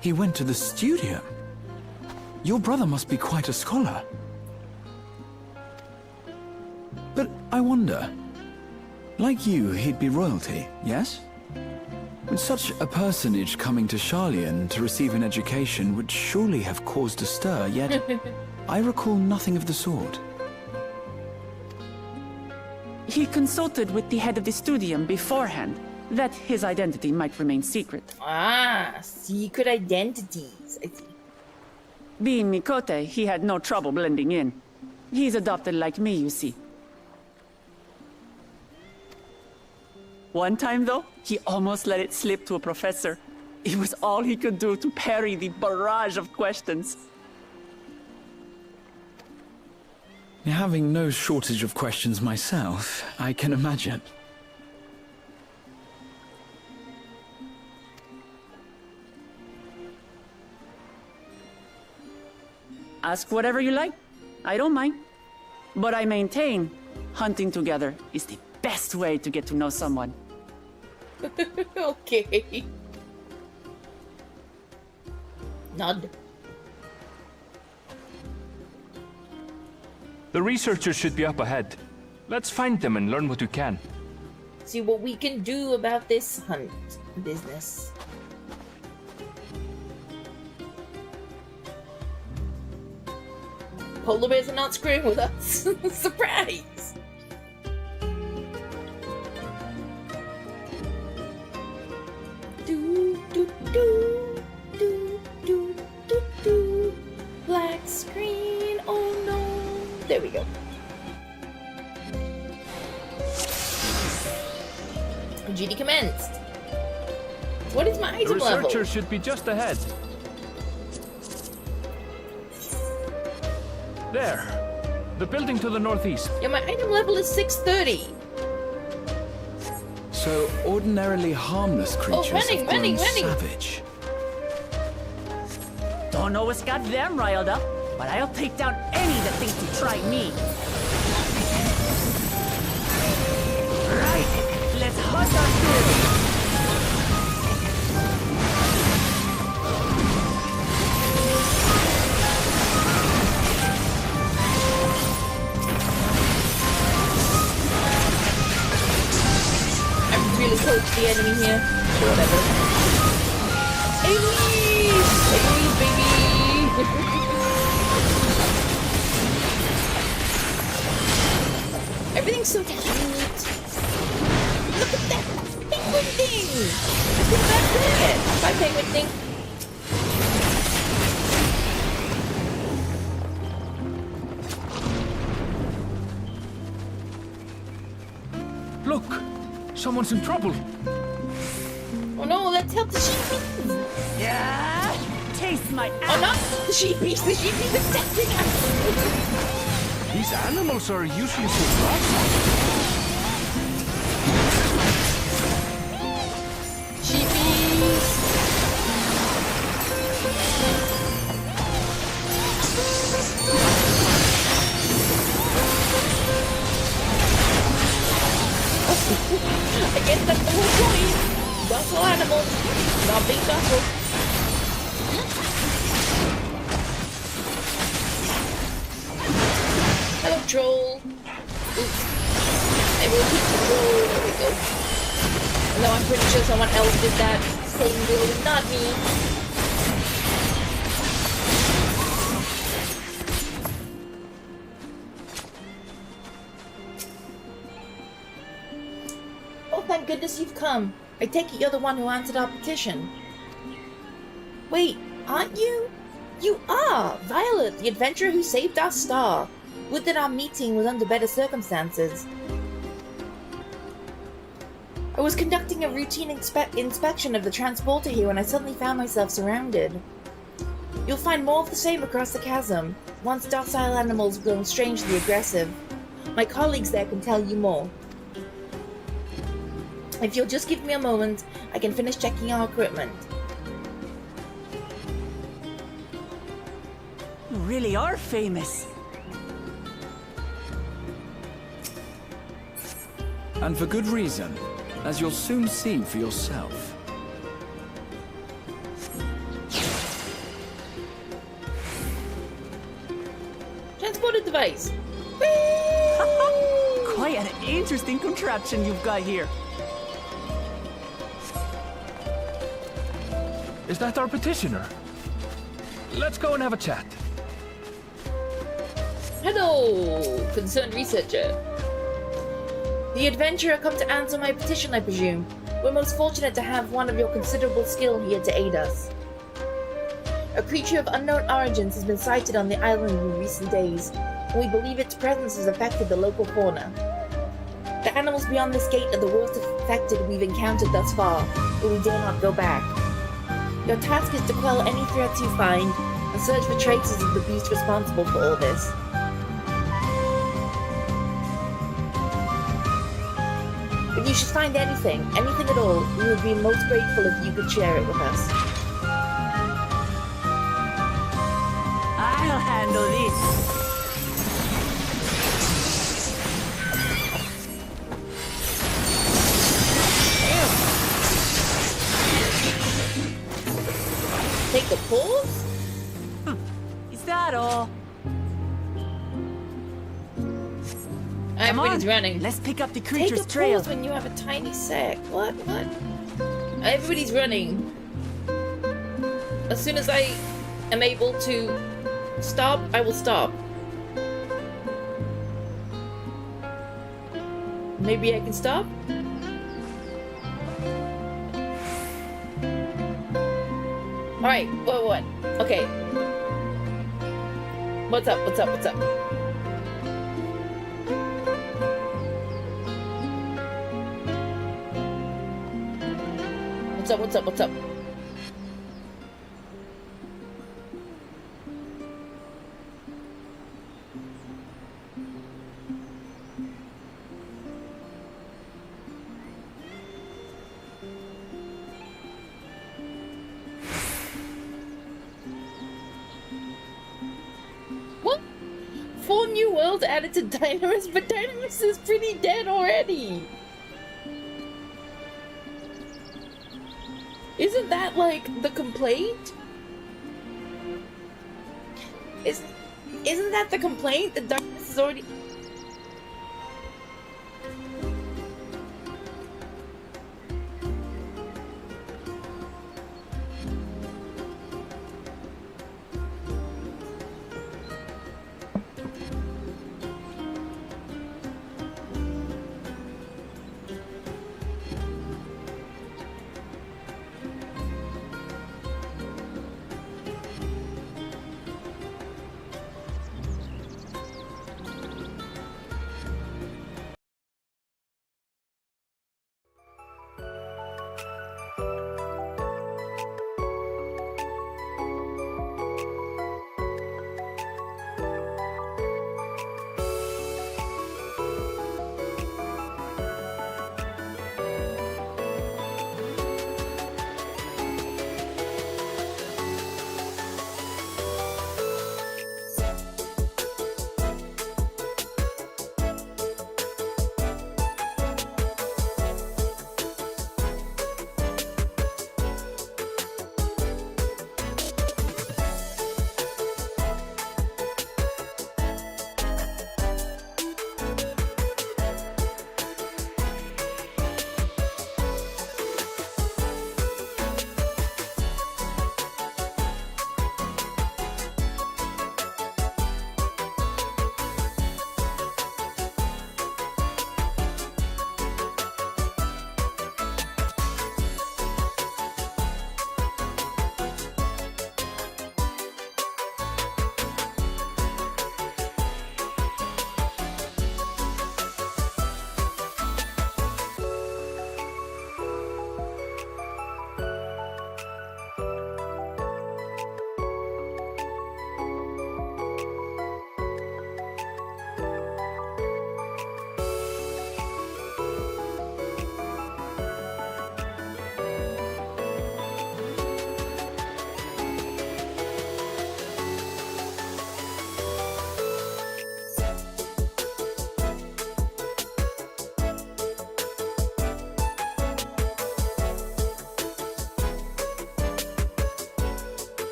He went to the studium? Your brother must be quite a scholar. But I wonder, like you, he'd be royalty, yes? With such a personage coming to Sharlayan to receive an education would surely have caused a stir, yet I recall nothing of the sort. He consulted with the head of the studium beforehand, that his identity might remain secret. Ah, secret identities. I see. Being Mikote, he had no trouble blending in. He's adopted like me, you see. One time, though, he almost let it slip to a professor. It was all he could do to parry the barrage of questions. Having no shortage of questions myself, I can imagine. Ask whatever you like. I don't mind. But I maintain, hunting together is the best way to get to know someone. Okay. Nod. The researchers should be up ahead. Let's find them and learn what we can. See what we can do about this hunt business. polar bears are not screwing with us. Surprise! Do, do, do, do, do, do, do. Black screen, oh no. There we go. GD commenced. What is my item The level? researcher should be just ahead. There. The building to the northeast. Yeah, my item level is 630. So ordinarily harmless creatures running, have grown running. savage. Don't know what's got them riled up, but I'll take down any that thinks to try me. Right, let's hunt our through. Really close to the enemy here. Whatever. Enemies! Enemies, baby! Everything's so cute. Look at that penguin thing! Look at that! Bye, penguin thing. Look! Someone's in trouble. Oh no, let's help the sheepies! Yeah, taste my Oh ass. no! The sheepies! The sheepies are attacking us! These animals are usually so docile. Sheepies! I guess that's the whole point. Docile animals, not being docile. Hello, troll. Oops. I will keep the troll. There we go. No, I'm pretty sure someone else did that. Same glow, not me. Oh, thank goodness you've come. I take it you're the one who answered our petition. Wait, aren't you? You are! Violet, the adventurer who saved our star. Would that our meeting was under better circumstances. I was conducting a routine inspection of the transporter here when I suddenly found myself surrounded. You'll find more of the same across the chasm. Once docile animals have grown strangely aggressive. My colleagues there can tell you more. If you'll just give me a moment, I can finish checking our equipment. You really are famous. And for good reason, as you'll soon see for yourself. Transporter device! Quite an interesting contraption you've got here. Is that our petitioner? Let's go and have a chat. Hello, concerned researcher. The adventurer come to answer my petition, I presume. We're most fortunate to have one of your considerable skill here to aid us. A creature of unknown origins has been sighted on the island in recent days, and we believe its presence has affected the local fauna. The animals beyond this gate are the worst affected we've encountered thus far, but we dare not go back. Your task is to quell any threats you find, and search for traces of the beast responsible for all this. If you should find anything at all, we would be most grateful if you could share it with us. I'll handle this. Take a pause? Is that all? Everybody's Come on, running. Let's pick up the Take creature's a trail. pause when you have a tiny sack. What? Everybody's running. As soon as I am able to stop, I will stop. Maybe I can stop? Alright, what? Okay. What's up? What's up? What's up? What's up? What's up? What's up? What? 4 new worlds added to Dynamis, but Dynamis is pretty dead already. Isn't that like the complaint? Isn't that the complaint? The Dynamis is already.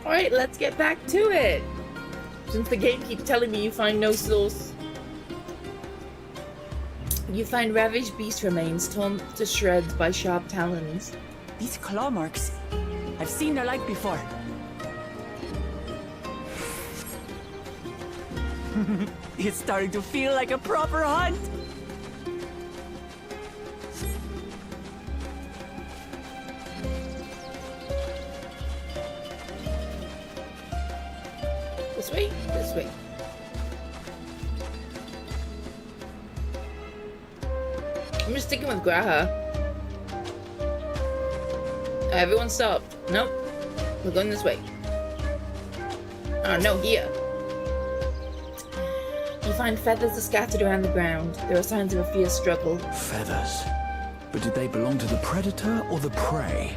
Alright, let's get back to it. Since the game keeps telling me you find no source. You find ravaged beast remains torn to shreds by sharp talons. These claw marks. I've seen their like before. It's starting to feel like a proper hunt. This way? This way. I'm just sticking with Graha. Everyone stopped. Nope. We're going this way. Oh, no, here. You find feathers are scattered around the ground. There are signs of a fierce struggle. Feathers. But did they belong to the predator or the prey?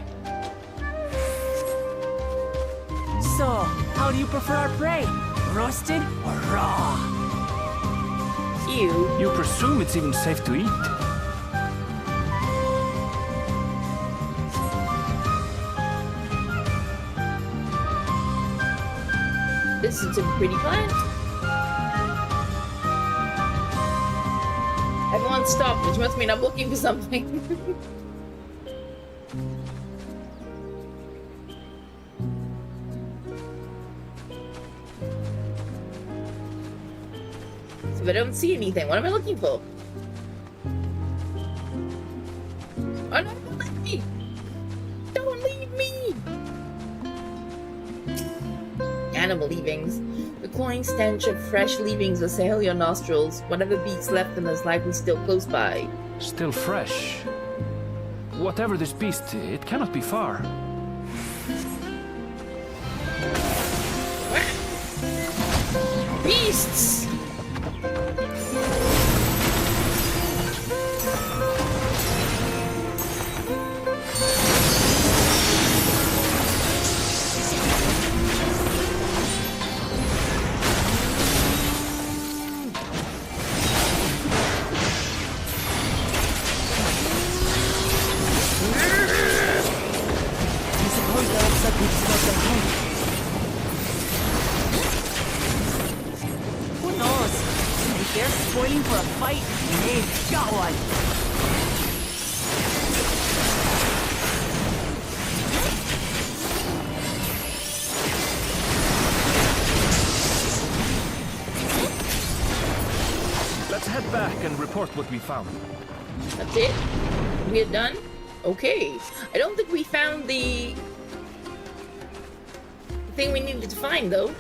So, how do you prefer our prey? Roasted or raw? Ew. You presume it's even safe to eat? This is a pretty plant. Everyone stopped, which must mean I'm looking for something. So if I don't see anything, what am I looking for? Oh no, don't leave me! Don't leave me! Animal leavings. The cloying stench of fresh leavings assail your nostrils. Whatever beast left them is likely still close by. Still fresh. Whatever this beast, it cannot be far. Beasts! Who knows? If they're spoiling for a fight, they've got one. Let's head back and report what we found. That's it? We are done? Okay. I don't think we found the thing we needed to find, though.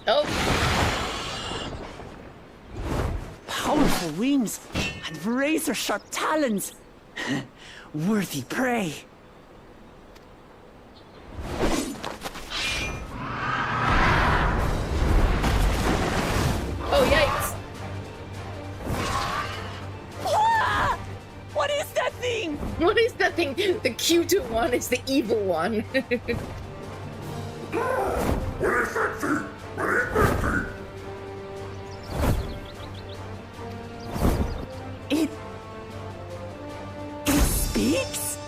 Oh, Powerful wings and razor-sharp talons. Worthy prey. oh, yikes. Ah! What is that thing? What is that thing? The cuter one is the evil one. It speaks?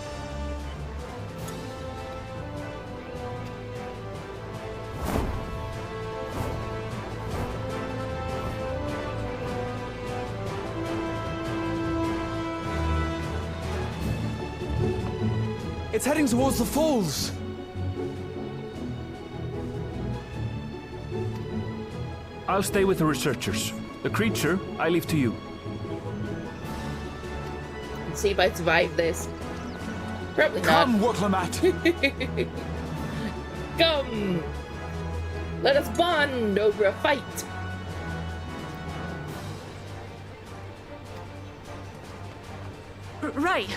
It's heading towards the falls. I'll stay with the researchers. The creature, I leave to you. Let's see if I survive this. Probably not. Come, Waklamat. Come! Let us bond over a fight! Right.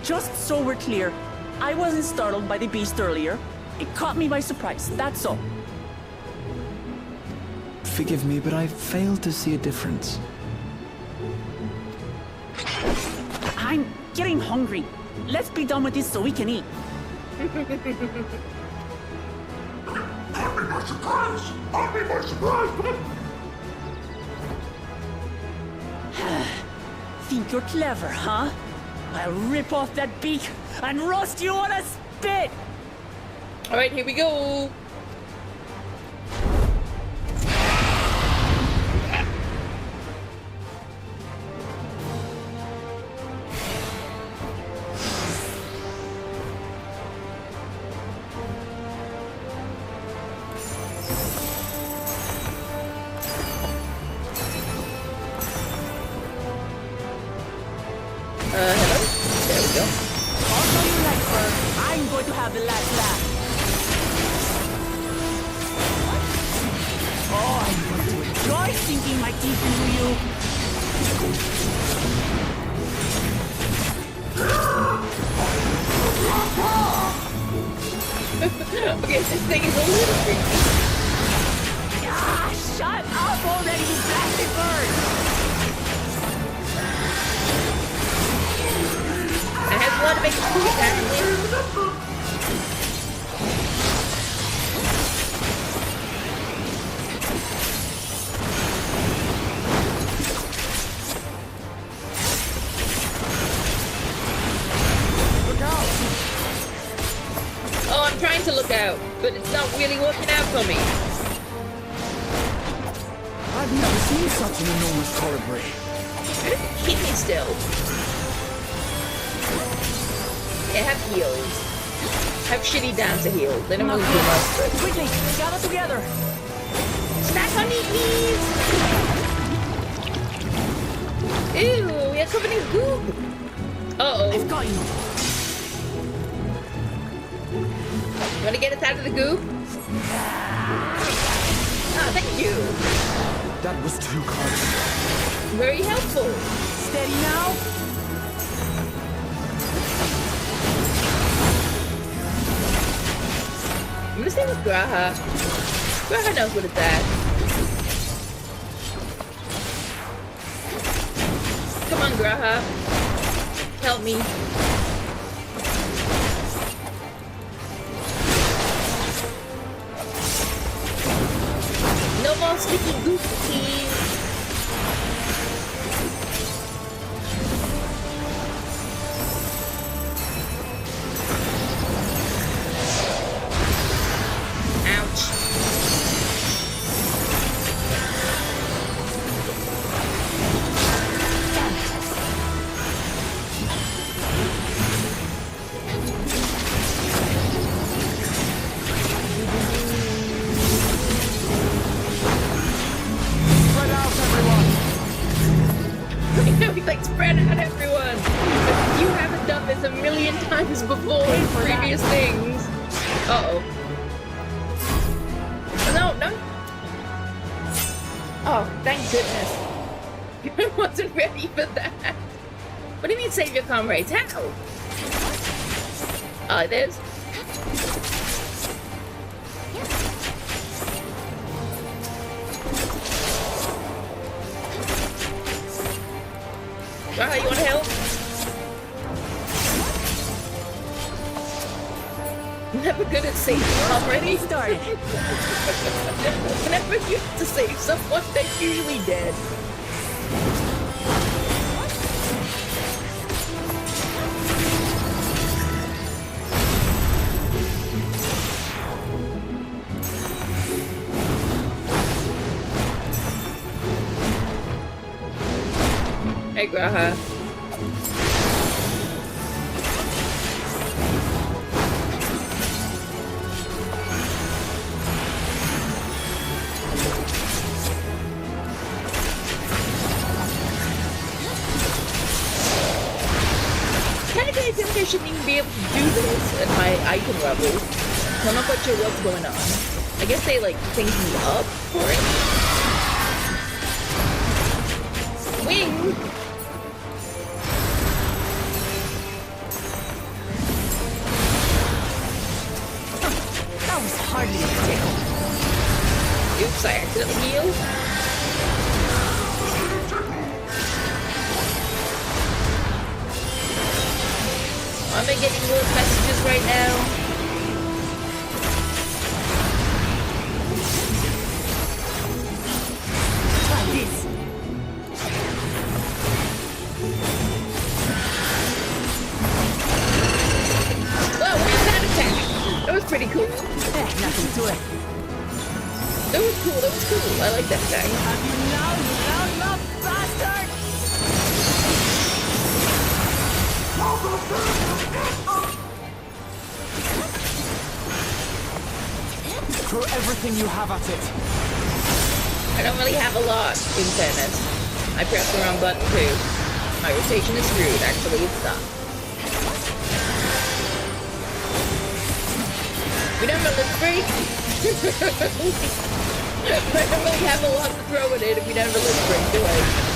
just so we're clear, I wasn't startled by the beast earlier. It caught me by surprise, that's all. Forgive me, but I failed to see a difference. I'm getting hungry. Let's be done with this so we can eat. Caught me by surprise! Caught me by surprise! Think you're clever, huh? I'll rip off that beak and roast you on a spit! Alright, here we go. Hello? There we go. Although you like fur, I'm going to have the last laugh. Oh, I'm going to enjoy sinking my teeth into you. Okay, this thing is a little freaky. Ah, shut up already, you blasted bird! I have blood to make it cool, apparently. Look out! Oh, I'm trying to look out, but it's not really working out for me. I've never seen such an enormous colibri. Keep me still. Yeah, have heals. Have shitty dancer heals. They don't really do much, but... Quickly, gather together! Snack on me, please! Ew, we are covered in goop! Uh-oh. I've got you! You wanna get us out of the goop? Ah, thank you. That was too close. Very helpful. Steady now? I'm gonna stay with Graha. Graha knows what it's at. Come on, Graha. Help me. No more sticky goop, please. Ouch. Spread out, everyone! We like spread out, everyone. You haven't done this a million times before in previous things. Uh-oh. No, no. Oh, thank goodness. I wasn't ready for that. What do you mean save your comrades? How? Oh, there's... Raha, you want help? Never good at saving already. Started. Whenever you have to save someone, they're usually dead. Hey, Graha. Technically, I think I shouldn't even be able to do this at my item level. I'm not quite sure what's going on. I guess they, like, think me up for it? Wing! Oops, I accidentally healed. I'm getting more messages right now. Try this. Whoa, what is that attack? That was pretty cool. Nothing to it. That was cool, that was cool. I like that attack. Have you now, you loud bastard? Throw everything you have at it. I don't really have a lot, in fairness. I pressed the wrong button too. My rotation is screwed, actually it's not. We don't have a lift break. I don't really have a lot to throw at it if we don't have a lift break, do I?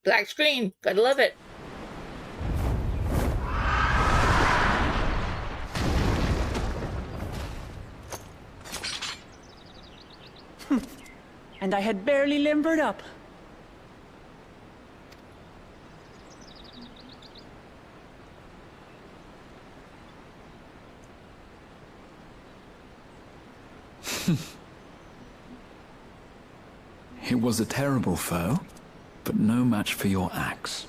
Black screen, gotta love it. And I had barely limbered up. It was a terrible foe, but no match for your axe.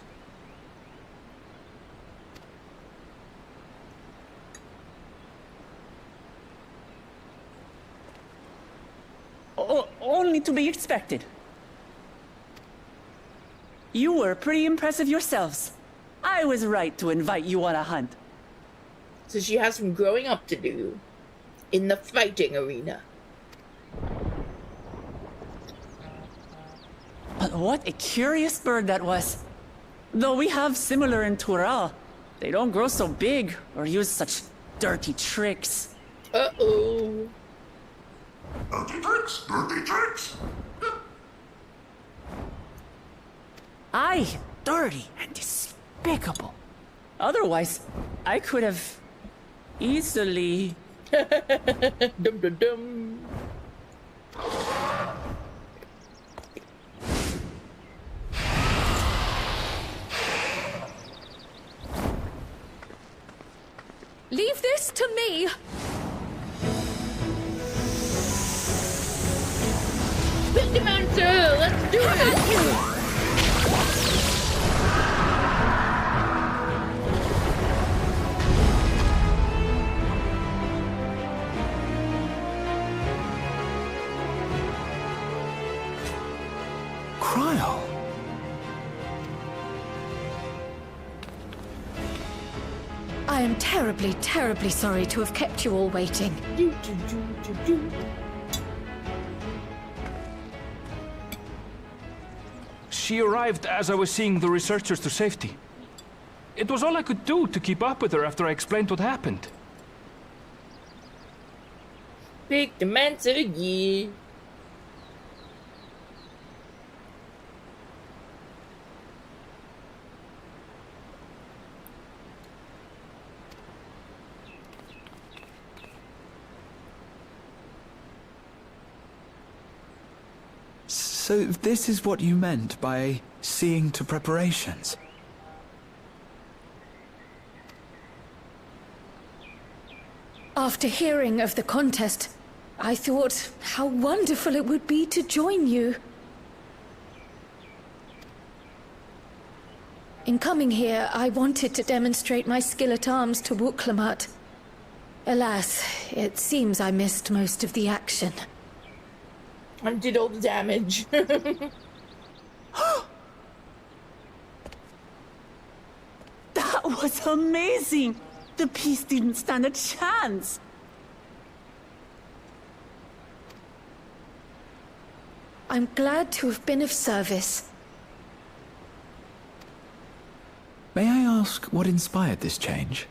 Only to be expected. You were pretty impressive yourselves. I was right to invite you on a hunt. So she has some growing up to do in the fighting arena. But what a curious bird that was. Though we have similar in Tural, they don't grow so big or use such dirty tricks. Uh-oh. Dirty tricks, dirty tricks. Aye, dirty and despicable. Otherwise, I could have easily... Dum dum dum. Leave this to me. Pictomancer, let's do it! Cryle! I am terribly, terribly sorry to have kept you all waiting. Do, do, do, do, do. She arrived as I was seeing the researchers to safety. It was all I could do to keep up with her after I explained what happened. Pictomancer, yeah. So this is what you meant by seeing to preparations? After hearing of the contest, I thought how wonderful it would be to join you. In coming here, I wanted to demonstrate my skill at arms to Wuklamut. Alas, it seems I missed most of the action. And did all the damage. That was amazing! The piece didn't stand a chance! I'm glad to have been of service. May I ask what inspired this change?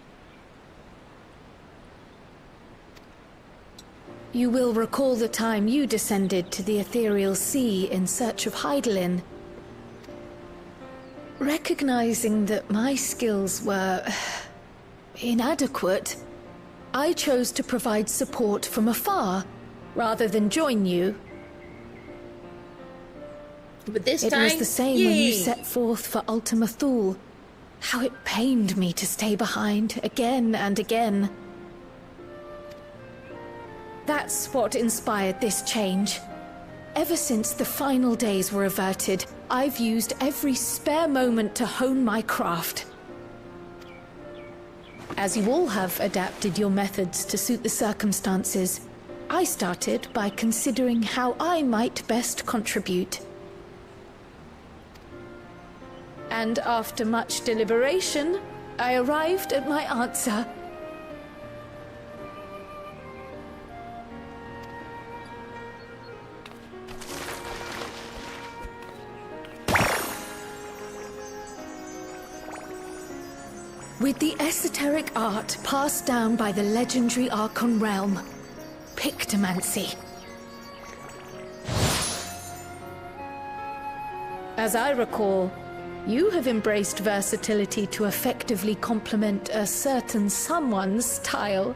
You will recall the time you descended to the ethereal sea in search of Heidelin. Recognizing that my skills were inadequate, I chose to provide support from afar, rather than join you. But this It time, was the same when you yay. set forth for Ultima Thule. How it pained me to stay behind, again and again. That's what inspired this change. Ever since the final days were averted, I've used every spare moment to hone my craft. As you all have adapted your methods to suit the circumstances, I started by considering how I might best contribute. And after much deliberation, I arrived at my answer. With the esoteric art passed down by the legendary Archon realm, pictomancy. As I recall, you have embraced versatility to effectively complement a certain someone's style.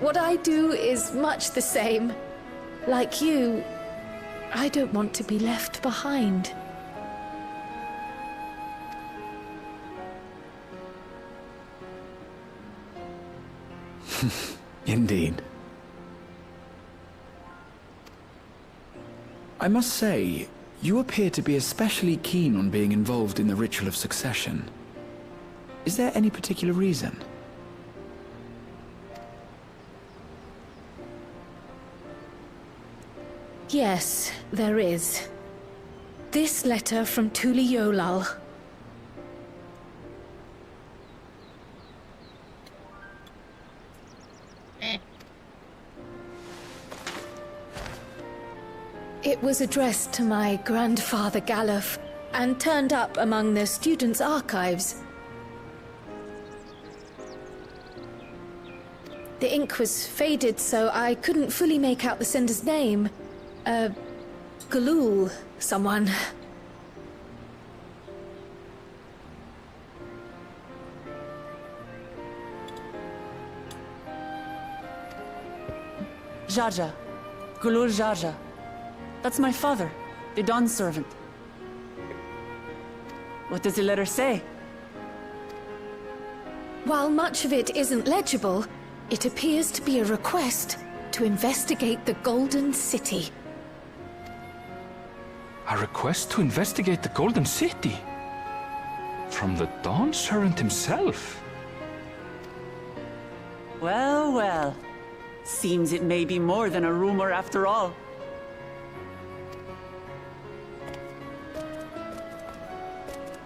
What I do is much the same. Like you, I don't want to be left behind. Indeed. I must say, you appear to be especially keen on being involved in the ritual of succession. Is there any particular reason? Yes, there is. This letter from Tuli Yolal. It was addressed to my grandfather Galuf, and turned up among the students' archives. The ink was faded, so I couldn't fully make out the sender's name. Galul, someone. Jaja. Gulul Jaja. That's my father, the Dawn servant. What does the letter say? While much of it isn't legible, it appears to be a request to investigate the Golden City. A request to investigate the Golden City? From the Dawn servant himself? Well, well. Seems it may be more than a rumor after all.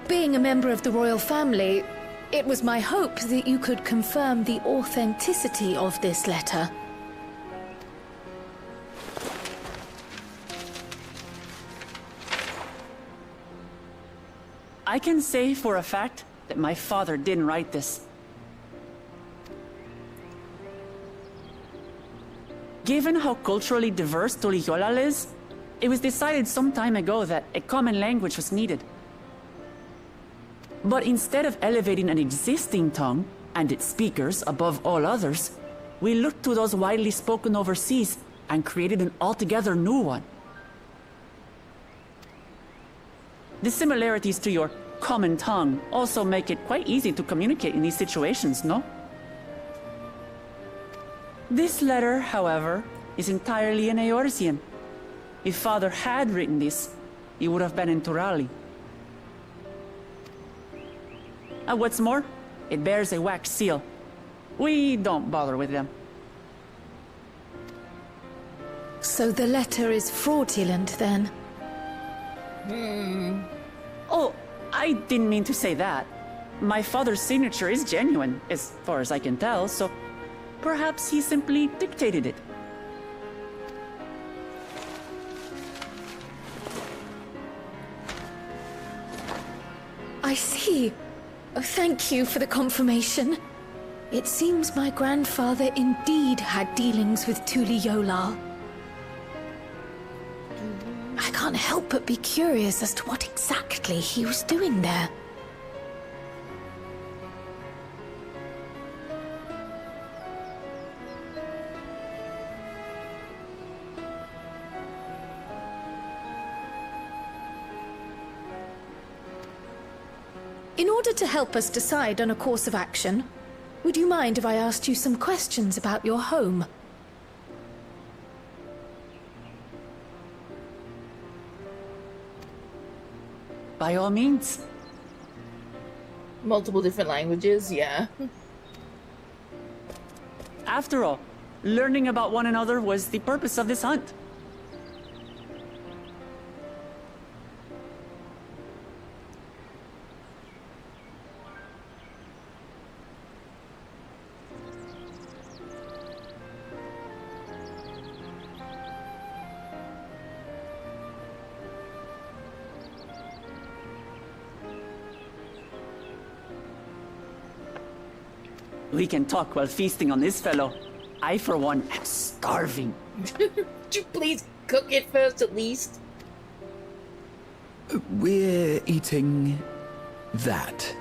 Being a member of the royal family, it was my hope that you could confirm the authenticity of this letter. I can say for a fact that my father didn't write this. Given how culturally diverse Tuli Yolal is, it was decided some time ago that a common language was needed. But instead of elevating an existing tongue and its speakers above all others, we looked to those widely spoken overseas and created an altogether new one. The similarities to your common tongue also make it quite easy to communicate in these situations, no? This letter, however, is entirely in Eorzean. If Father had written this, it would have been in Turali. And what's more, it bears a wax seal. We don't bother with them. So the letter is fraudulent, then? Oh, I didn't mean to say that. My father's signature is genuine, as far as I can tell, so perhaps he simply dictated it. I see. Oh, thank you for the confirmation. It seems my grandfather indeed had dealings with Tuli Yolar. I can't help but be curious as to what exactly he was doing there. In order to help us decide on a course of action, would you mind if I asked you some questions about your home? By all means. Multiple different languages, yeah. After all, learning about one another was the purpose of this hunt. We can talk while feasting on this fellow. I, for one, am starving. Would you please cook it first, at least? We're eating that.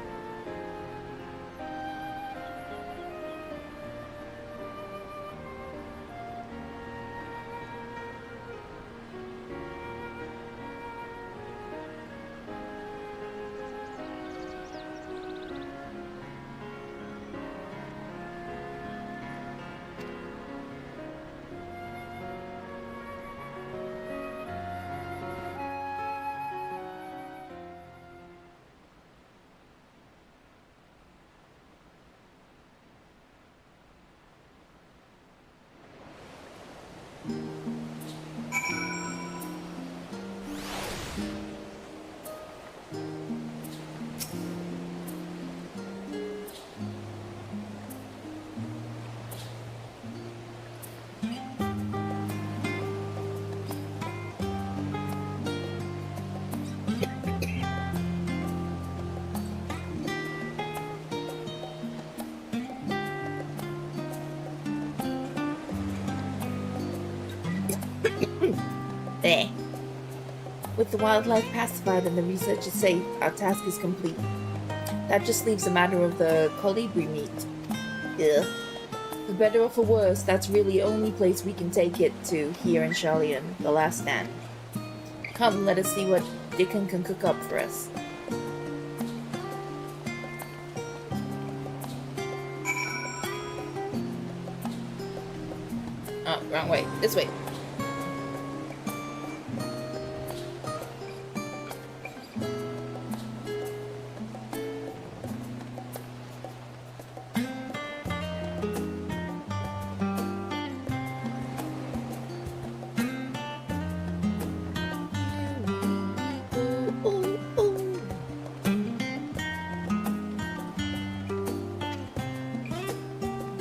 There. With the wildlife pacified and the research is safe, our task is complete. That just leaves a matter of the colibri meat. Ugh. For better or for worse, that's really the only place we can take it to here in Charlian, the last stand. Come, let us see what Dickon can cook up for us. Oh, wrong way. This way.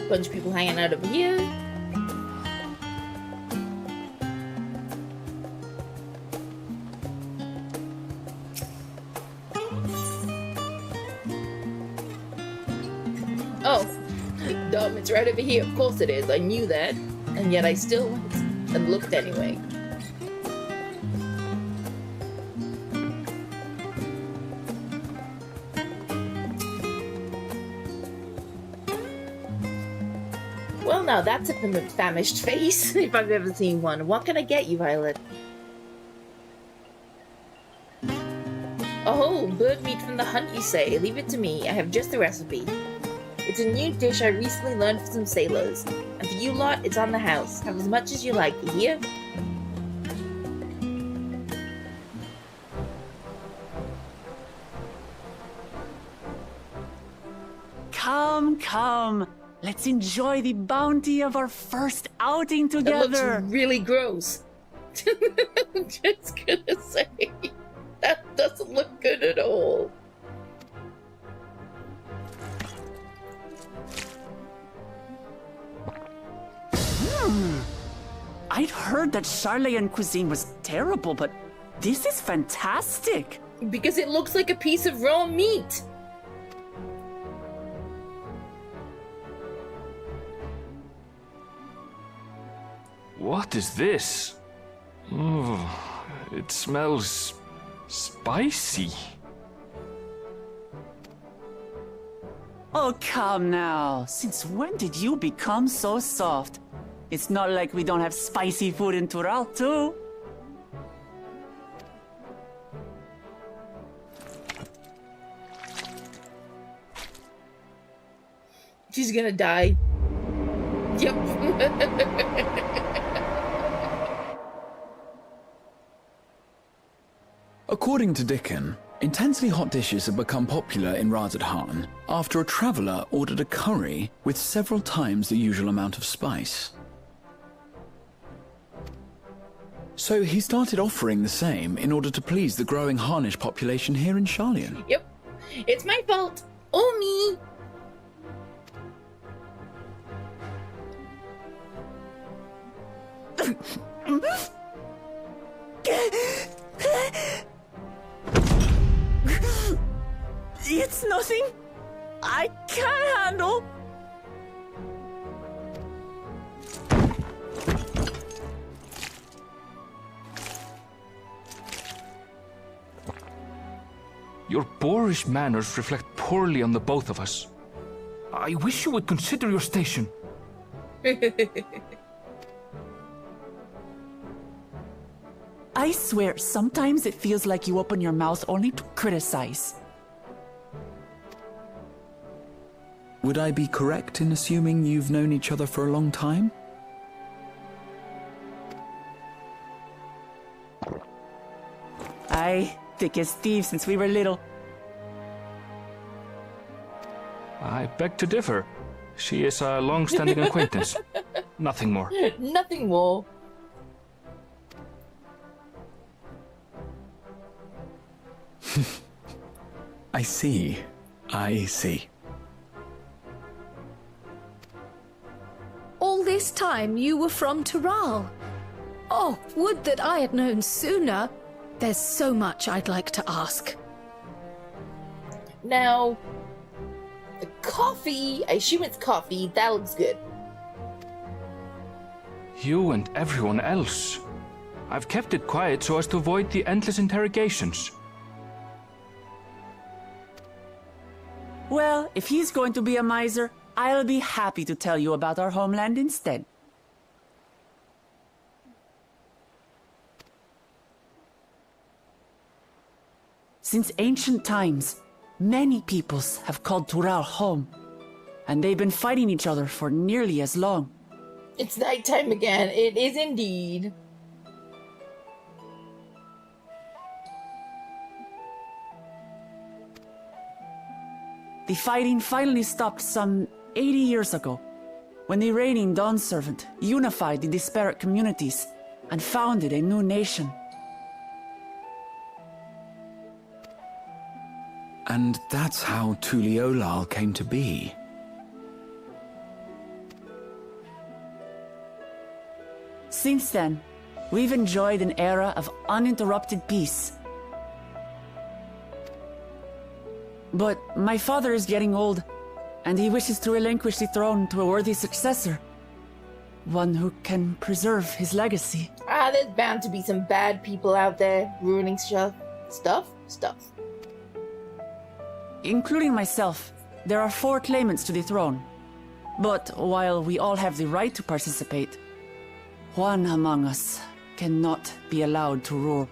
Bunch of people hanging out over here. Oh, dumb, it's right over here. Of course it is. I knew that. And yet I still went and looked anyway. Well, now that's a famished face, if I've ever seen one. What can I get you, Violet? Oh, bird meat from the hunt, you say? Leave it to me. I have just the recipe. It's a new dish I recently learned from some sailors. And for you lot, it's on the house. Have as much as you like, you hear? Come, come. Let's enjoy the bounty of our first outing together. That looks really gross. I'm just gonna say, that doesn't look good at all. I'd heard that Charlayan cuisine was terrible, but this is fantastic. Because it looks like a piece of raw meat. What is this? Oh, it smells spicy. Oh, come now. Since when did you become so soft? It's not like we don't have spicy food in Tural, too. She's gonna die. Yep. According to Dickon, intensely hot dishes have become popular in Razadhan after a traveller ordered a curry with several times the usual amount of spice. So he started offering the same in order to please the growing Harnish population here in Sharlayan. Yep. It's my fault. Oh, me. It's nothing I can't handle. Your boorish manners reflect poorly on the both of us. I wish you would consider your station. I swear, sometimes it feels like you open your mouth only to criticize. Would I be correct in assuming you've known each other for a long time? Aye, thick as thieves since we were little. I beg to differ. She is a long-standing acquaintance. Nothing more. Nothing more. I see. I see. All this time you were from Tural. Oh, would that I had known sooner. There's so much I'd like to ask. Now, the coffee, I assume it's coffee, that looks good. You and everyone else. I've kept it quiet so as to avoid the endless interrogations. Well, if he's going to be a miser, I'll be happy to tell you about our homeland instead. Since ancient times, many peoples have called Tural home, and they've been fighting each other for nearly as long. It's nighttime again. It is indeed. The fighting finally stopped some 80 years ago, when the reigning Dawn Servant unified the disparate communities and founded a new nation. And that's how Tuliolal came to be. Since then, we've enjoyed an era of uninterrupted peace. But my father is getting old, and he wishes to relinquish the throne to a worthy successor. One who can preserve his legacy. Ah, there's bound to be some bad people out there ruining stuff. Stuff. Including myself, there are 4 claimants to the throne. But while we all have the right to participate, one among us cannot be allowed to rule.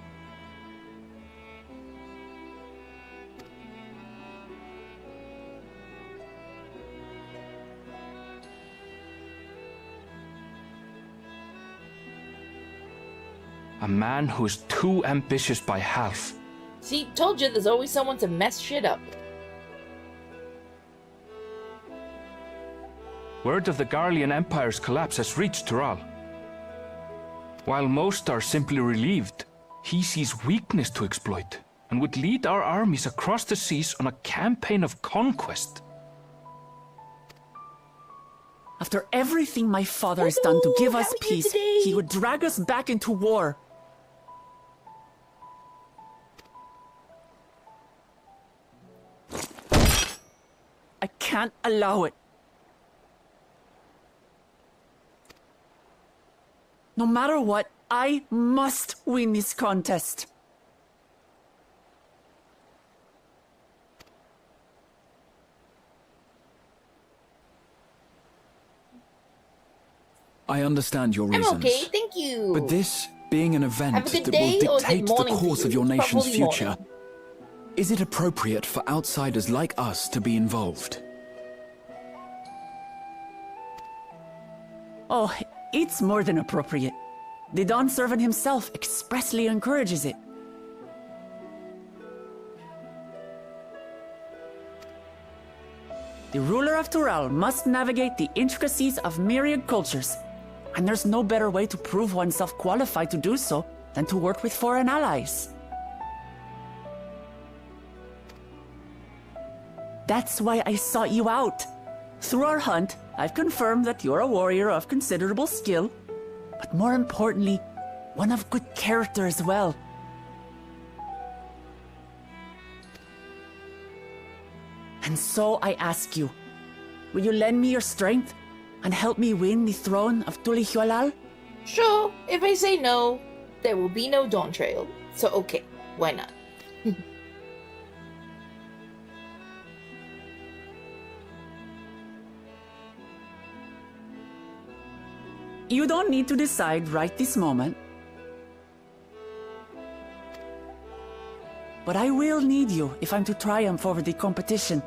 A man who is too ambitious by half. See, told you there's always someone to mess shit up. Word of the Garlean Empire's collapse has reached Tural. While most are simply relieved, he sees weakness to exploit and would lead our armies across the seas on a campaign of conquest. After everything my father has done to give Hello, us how are you peace, today? he would drag us back into war. can't allow it. No matter what, I must win this contest. I understand your I'm reasons. okay, thank you. But this being an event Have a good that day, will or is it dictate the morning for course you? of your nation's Probably future, morning. is it appropriate for outsiders like us to be involved? Oh, it's more than appropriate. The Dawn Servant himself expressly encourages it. The ruler of Tural must navigate the intricacies of myriad cultures, and there's no better way to prove oneself qualified to do so than to work with foreign allies. That's why I sought you out. Through our hunt, I've confirmed that you're a warrior of considerable skill, but more importantly, one of good character as well. And so I ask you, will you lend me your strength and help me win the throne of Tulihualal? Sure, if I say no, there will be no Dawntrail. So okay, why not? You don't need to decide right this moment. But I will need you if I'm to triumph over the competition.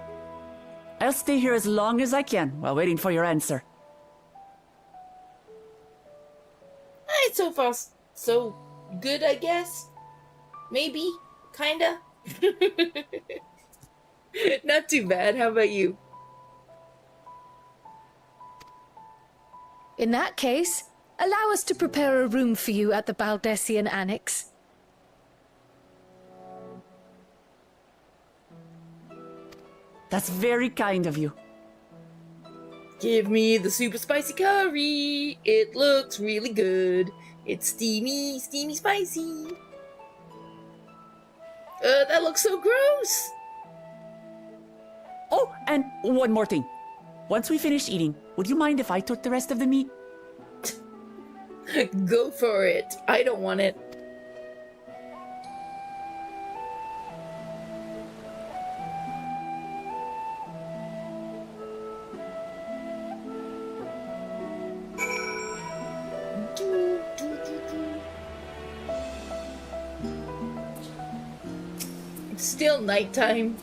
I'll stay here as long as I can while waiting for your answer. Alright, so far so good, I guess. Maybe, kinda. Not too bad. How about you? In that case, allow us to prepare a room for you at the Baldessian Annex. That's very kind of you. Give me the super spicy curry. It looks really good. It's steamy, steamy spicy. That looks so gross. Oh, and one more thing. Once we finish eating, would you mind if I took the rest of the meat? Go for it. I don't want it. It's still nighttime.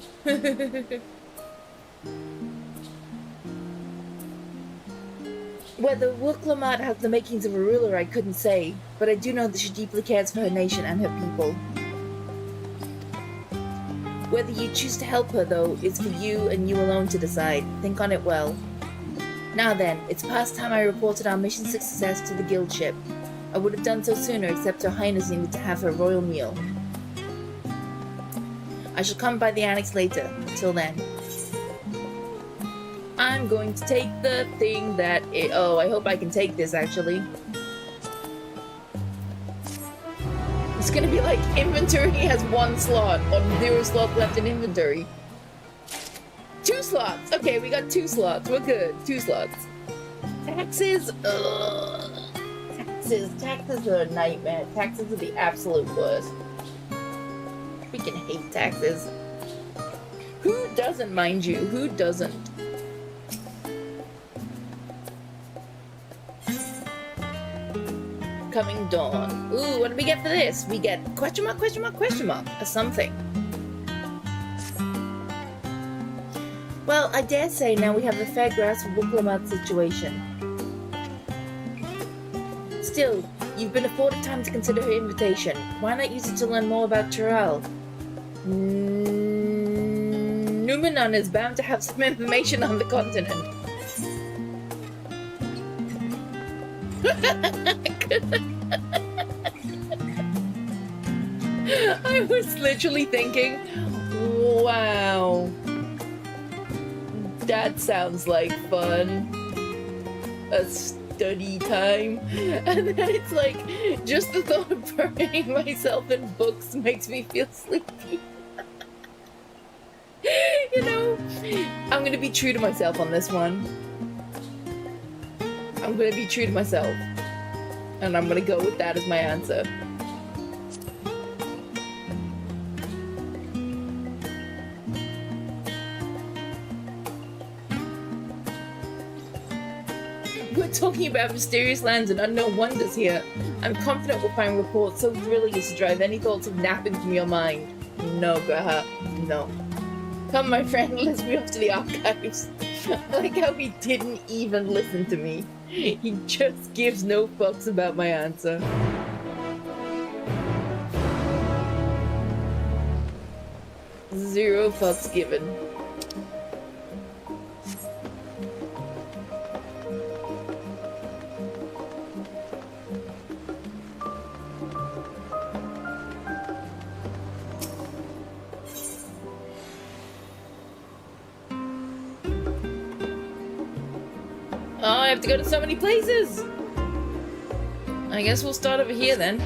Whether Wuklamat has the makings of a ruler, I couldn't say, but I do know that she deeply cares for her nation and her people. Whether you choose to help her, though, is for you and you alone to decide. Think on it well. Now then, it's past time I reported our mission success to the guild ship. I would have done so sooner, except Her Highness needed to have her royal meal. I shall come by the annex later. Till then. I'm going to take the thing that oh, I hope I can take this, actually. It's gonna be like, inventory has 1 slot, or 0 slots left in inventory. 2 slots! Okay, we got 2 slots. We're good. 2 slots. Taxes? Ugh. Taxes are a nightmare. Taxes are the absolute worst. Freaking hate taxes. Who doesn't, mind you? Who doesn't? Coming dawn. Ooh, what do we get for this? We get question mark, or something. Well, I dare say now we have a fair grasp of Wuklamat's situation. Still, you've been afforded time to consider her invitation. Why not use it to learn more about Tural? Numenon is bound to have some information on the continent. I was literally thinking, wow, that sounds like fun. A study time. And then it's like, just the thought of burying myself in books makes me feel sleepy. You know, I'm gonna be true to myself on this one. I'm gonna be true to myself. And I'm gonna go with that as my answer. We're talking about mysterious lands and unknown wonders here. I'm confident we'll find reports so thrilling as to drive any thoughts of napping from your mind. No, Graha, no. Come, my friend, let's be off to the archives. I like how he didn't even listen to me. He just gives no fucks about my answer. Zero fucks given. Oh, I have to go to so many places! I guess we'll start over here then.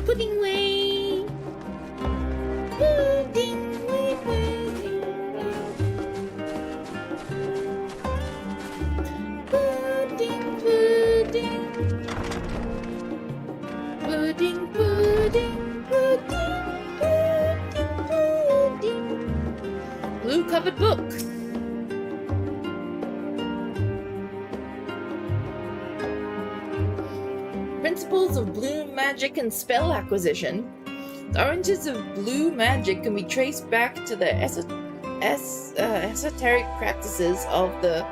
Pudding way! Pudding way, pudding way. Pudding, pudding. Pudding, pudding, pudding, pudding, pudding. Blue covered book. Principles of blue magic and spell acquisition. The origins of blue magic can be traced back to the esoteric practices of the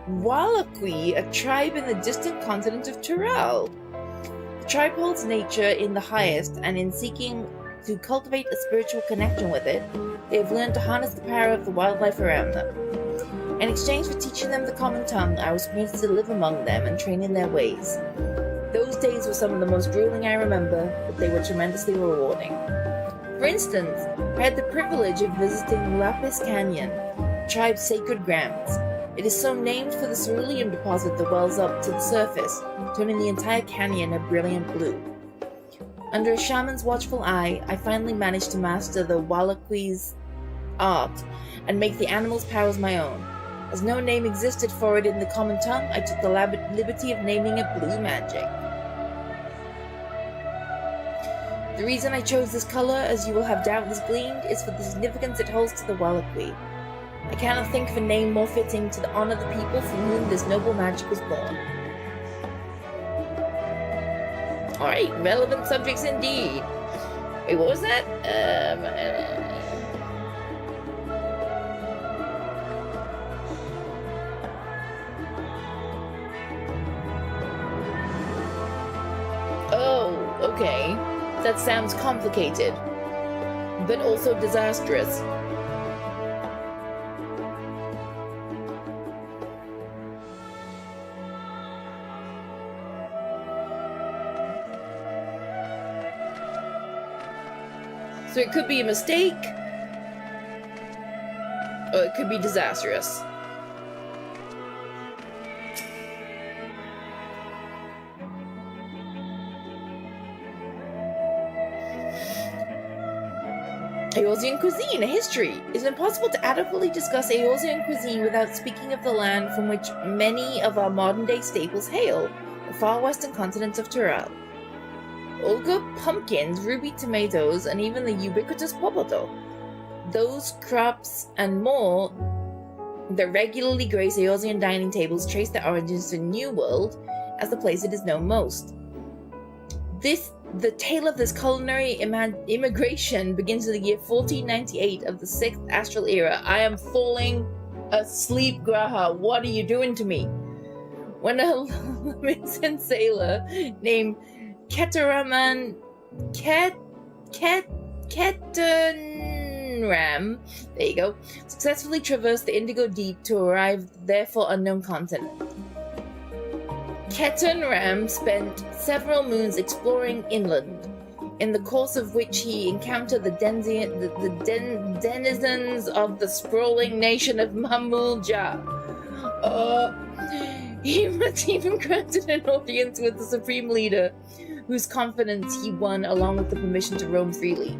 Wallachwi, a tribe in the distant continent of Tyrell. The tribe holds nature in the highest, and in seeking to cultivate a spiritual connection with it, they have learned to harness the power of the wildlife around them. In exchange for teaching them the common tongue, I was permitted to live among them and train in their ways. Those days were some of the most grueling I remember, but they were tremendously rewarding. For instance, I had the privilege of visiting Lapis Canyon, the tribe's sacred grounds. It is so named for the cerulean deposit that wells up to the surface, turning the entire canyon a brilliant blue. Under a shaman's watchful eye, I finally managed to master the Wallachwi's art and make the animal's powers my own. As no name existed for it in the common tongue, I took the liberty of naming it Blue Magic. The reason I chose this color, as you will have doubtless gleaned, is for the significance it holds to the Wallachwi. I cannot think of a name more fitting to honor the people from whom this noble magic was born. Alright, relevant subjects indeed. Wait, what was that? Oh, okay. That sounds complicated, but also disastrous. So it could be a mistake, or it could be disastrous. Eorzean cuisine, a history. It is impossible to adequately discuss Eorzean cuisine without speaking of the land from which many of our modern-day staples hail, the far western continent of Tyrell. Olga pumpkins, ruby tomatoes, and even the ubiquitous popoto. Those crops and more that regularly grace Eorzean dining tables trace their origins to New World as the place it is known most. The tale of this culinary immigration begins in the year 1498 of the 6th astral era. I am falling asleep, Graha. What are you doing to me? When a Limousin sailor named Ketanram, there you go, successfully traversed the Indigo Deep to arrive therefore unknown continent. Ketanram spent several moons exploring inland, in the course of which he encountered the denizens of the sprawling nation of Mamulja. He was even granted an audience with the Supreme Leader, whose confidence he won along with the permission to roam freely.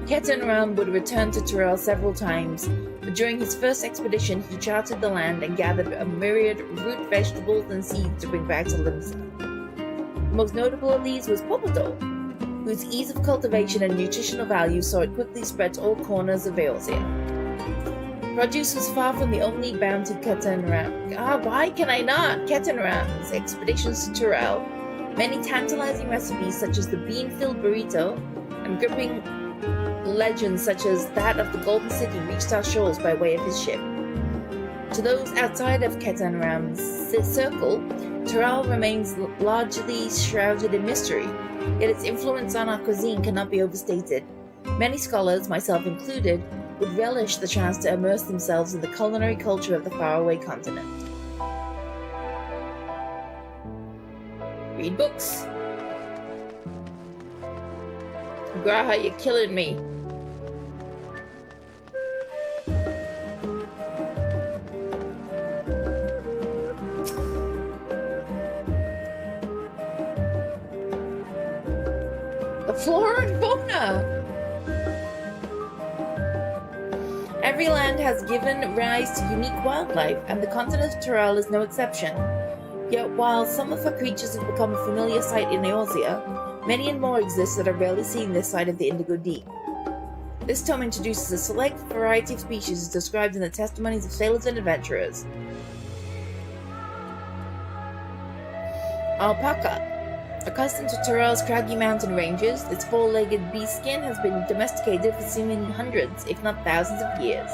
Ketan Ram would return to Tyrell several times, but during his first expedition he charted the land and gathered a myriad root vegetables and seeds to bring back to Limsa. The most notable of these was Popodol, whose ease of cultivation and nutritional value saw it quickly spread to all corners of Eorzea. Produce was far from the only bounty Ketan Ram. Why can I not? Ketan Ram's expeditions to Tyrell. Many tantalizing recipes such as the bean-filled burrito and gripping legends such as that of the Golden City reached our shores by way of his ship. To those outside of Ketan Ram's circle, Tyrell remains largely shrouded in mystery, yet its influence on our cuisine cannot be overstated. Many scholars, myself included, would relish the chance to immerse themselves in the culinary culture of the faraway continent. Read books. Graha, you're killing me. The flora and fauna. Every land has given rise to unique wildlife, and the continent of Tyrell is no exception. Yet while some of her creatures have become a familiar sight in Eorzea, many and more exist that are rarely seen this side of the Indigo Deep. This tome introduces a select variety of species described in the testimonies of sailors and adventurers. Alpaca. Accustomed to Tyrell's craggy mountain ranges, this four-legged beast skin has been domesticated for seemingly hundreds, if not thousands of years.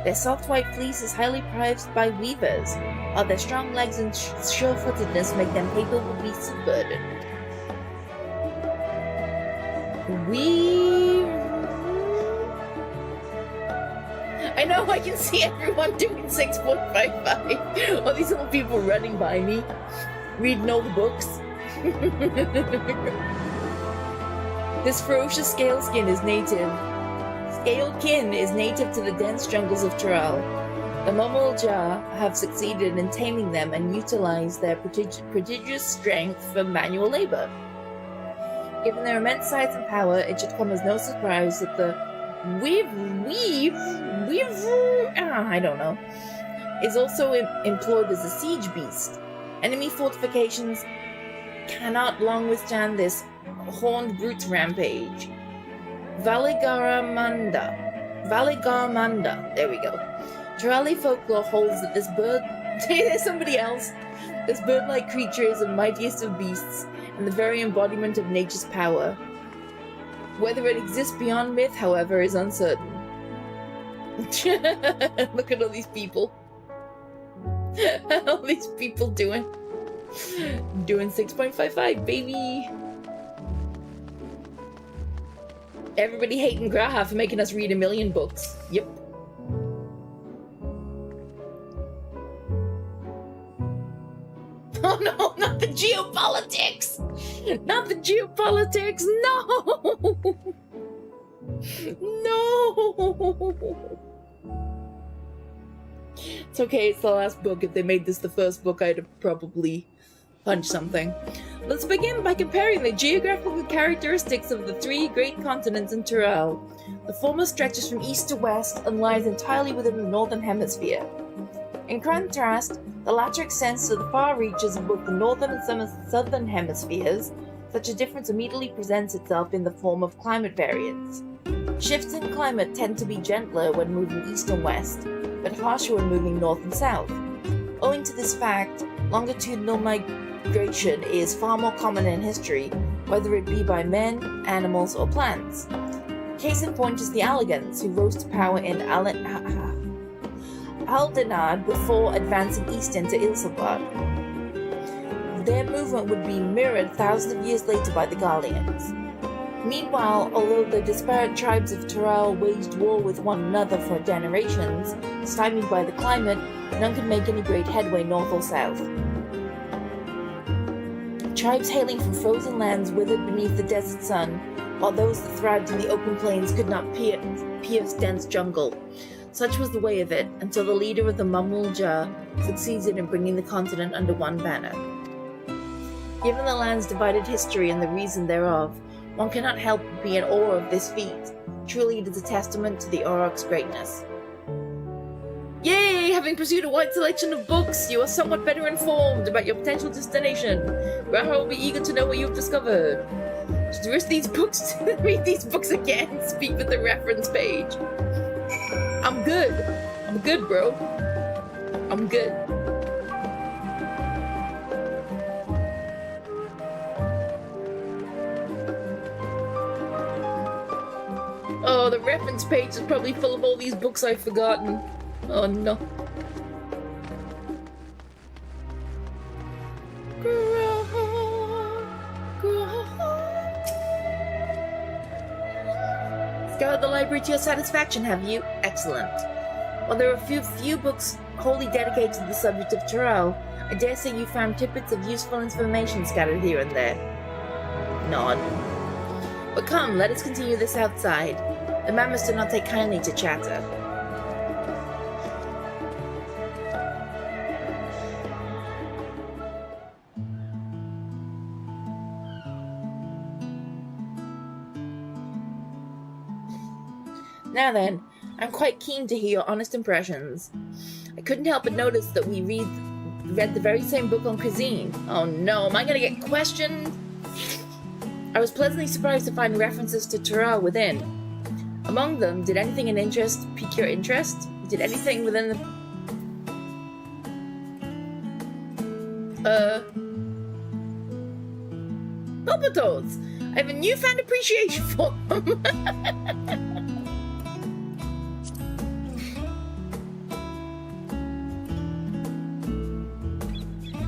Their soft white fleece is highly prized by weavers, while their strong legs and sure-footedness make them capable beasts of burden. I know, I can see everyone doing 6.55. All these little people running by me, reading all the books. This ferocious scalekin is native to the dense jungles of Tyrell. The Momolja have succeeded in taming them and utilize their prodigious strength for manual labor. Given their immense size and power, it should come as no surprise that the is also employed as a siege beast. Enemy fortifications cannot long withstand this horned brute rampage. Valigaramanda. There we go. Tyrelli folklore holds that this bird... There's somebody else. This bird-like creature is the mightiest of beasts and the very embodiment of nature's power. Whether it exists beyond myth, however, is uncertain. Look at all these people. All these people doing 6.55, baby. Everybody hating Graha for making us read 1,000,000 books. Yep. Oh no, not the geopolitics! Not the geopolitics! No! No! It's okay, it's the last book. If they made this the first book, I'd have probably punched something. Let's begin by comparing the geographical characteristics of the three great continents in Tyrell. The former stretches from east to west and lies entirely within the northern hemisphere. In contrast, the latter extends to the far reaches of both the northern and southern hemispheres. Such a difference immediately presents itself in the form of climate variance. Shifts in climate tend to be gentler when moving east and west, but harsher when moving north and south. Owing to this fact, longitudinal migration is far more common in history, whether it be by men, animals, or plants. Case in point is the Allegans, who rose to power in Aldenard before advancing east into Ilsabad. Their movement would be mirrored thousands of years later by the Garleans. Meanwhile, although the disparate tribes of Tyrell waged war with one another for generations, stymied by the climate, none could make any great headway north or south. Tribes hailing from frozen lands withered beneath the desert sun, while those that thrived in the open plains could not pierce dense jungle. Such was the way of it, until the leader of the Mamulja succeeded in bringing the continent under one banner. Given the land's divided history and the reason thereof, one cannot help but be in awe of this feat. Truly it is a testament to the Auroch's greatness. Yay! Having pursued a wide selection of books, you are somewhat better informed about your potential destination. Raha will be eager to know what you have discovered. Should you read these books again? Speak with the reference page. I'm good. I'm good, bro. I'm good. Oh, the reference page is probably full of all these books I've forgotten. Oh no. Scoured the library to your satisfaction, have you? Excellent. While there are few books wholly dedicated to the subject of Tural, I dare say you found tidbits of useful information scattered here and there. None. But come, let us continue this outside. The mammoths do not take kindly to chatter. Now then, I'm quite keen to hear your honest impressions. I couldn't help but notice that we read the very same book on cuisine. Oh no, am I gonna get questioned? I was pleasantly surprised to find references to Tural within. Among them, did anything in interest pique your interest? Did anything within the... Popotos! I have a newfound appreciation for them!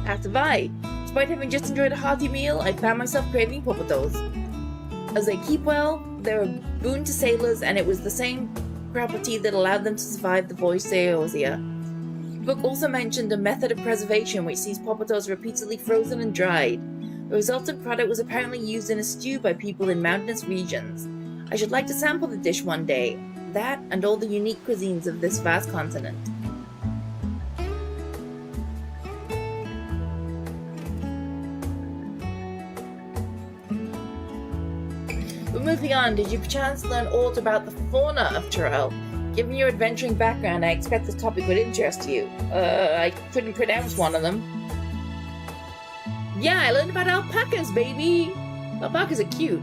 As have I. Despite having just enjoyed a hearty meal, I found myself craving popotos. As they keep well, they're a boon to sailors, and it was the same property that allowed them to survive the voyage to Eorzea. The book also mentioned a method of preservation which sees popotos repeatedly frozen and dried. The resultant product was apparently used in a stew by people in mountainous regions. I should like to sample the dish one day, that and all the unique cuisines of this vast continent. But moving on, did you perchance learn aught about the fauna of Tural? Given your adventuring background, I expect this topic would interest you. I couldn't pronounce one of them. Yeah, I learned about alpacas, baby! Alpacas are cute.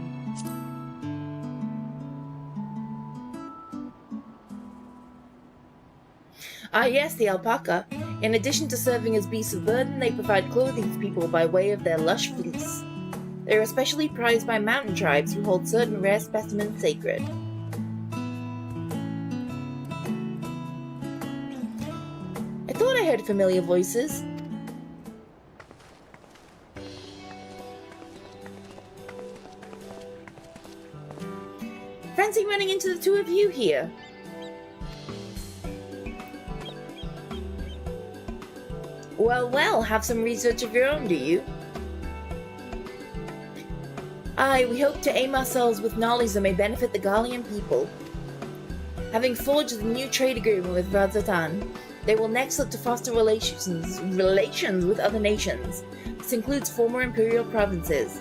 Ah yes, the alpaca. In addition to serving as beasts of burden, they provide clothing for people by way of their lush fleece. They are especially prized by mountain tribes who hold certain rare specimens sacred. I thought I heard familiar voices. Fancy running into the two of you here. Well, have some research of your own, do you? Aye, we hope to aim ourselves with knowledge that may benefit the Gallian people. Having forged the new trade agreement with Radzatan, they will next look to foster relations with other nations. This includes former imperial provinces.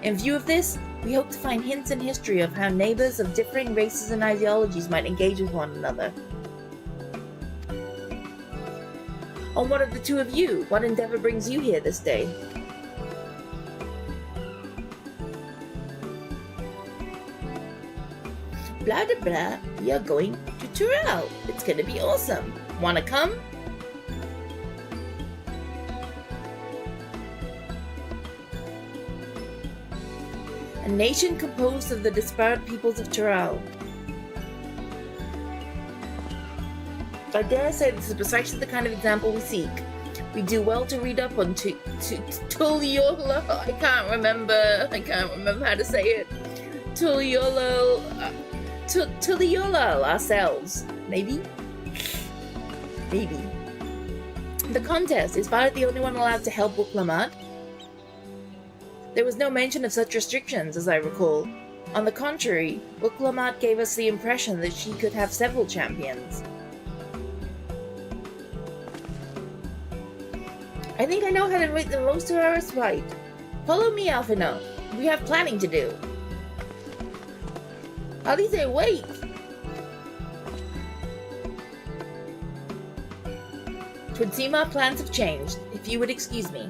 In view of this, we hope to find hints in history of how neighbors of differing races and ideologies might engage with one another. On what of the two of you? What endeavor brings you here this day? Blah blah blah, we are going to Tural. It's gonna be awesome. Wanna come? A nation composed of the disparate peoples of Tural. I dare say this is precisely the kind of example we seek. We do well to read up on Tulliola. I can't remember how to say it. Tulliola ourselves. Maybe? Maybe. The contest, is Violet the only one allowed to help book Lamad? There was no mention of such restrictions, as I recall. On the contrary, Uklamat gave us the impression that she could have several champions. I think I know how to make the most of our respite. Follow me, Alphino. We have planning to do. Alize, wait! Twould seem our plans have changed, if you would excuse me.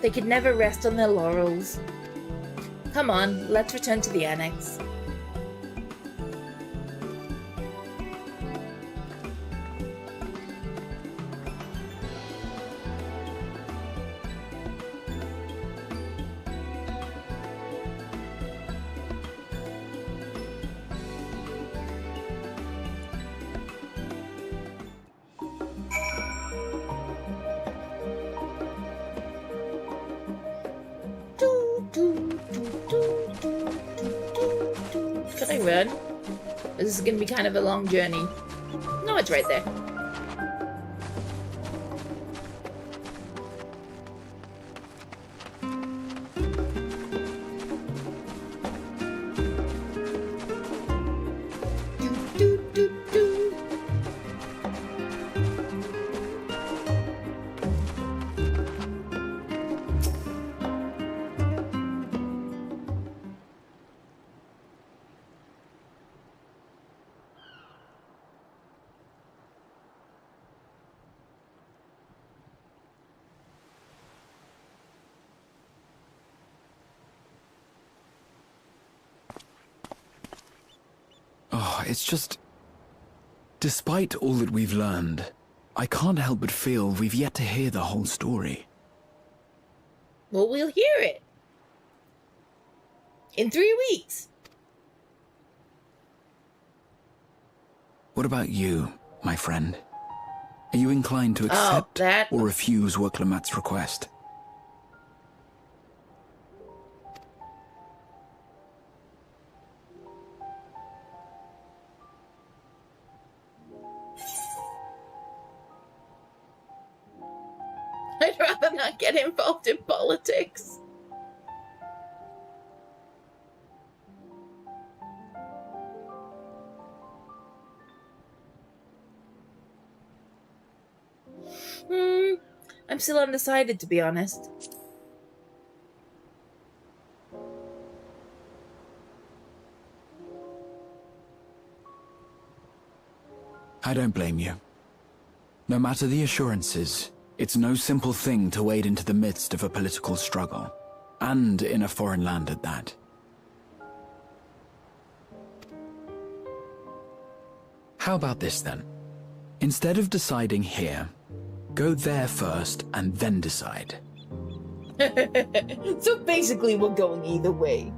They could never rest on their laurels. Come on, let's return to the annex. Can I run? This is gonna be kind of a long journey. No, it's right there. Oh, it's just... Despite all that we've learned, I can't help but feel we've yet to hear the whole story. Well, we'll hear it. In 3 weeks. What about you, my friend? Are you inclined to accept or refuse Worklamat's request? I'd rather not get involved in politics. I'm still undecided, to be honest. I don't blame you. No matter the assurances, it's no simple thing to wade into the midst of a political struggle, and in a foreign land at that. How about this then? Instead of deciding here, go there first and then decide. So basically we're going either way.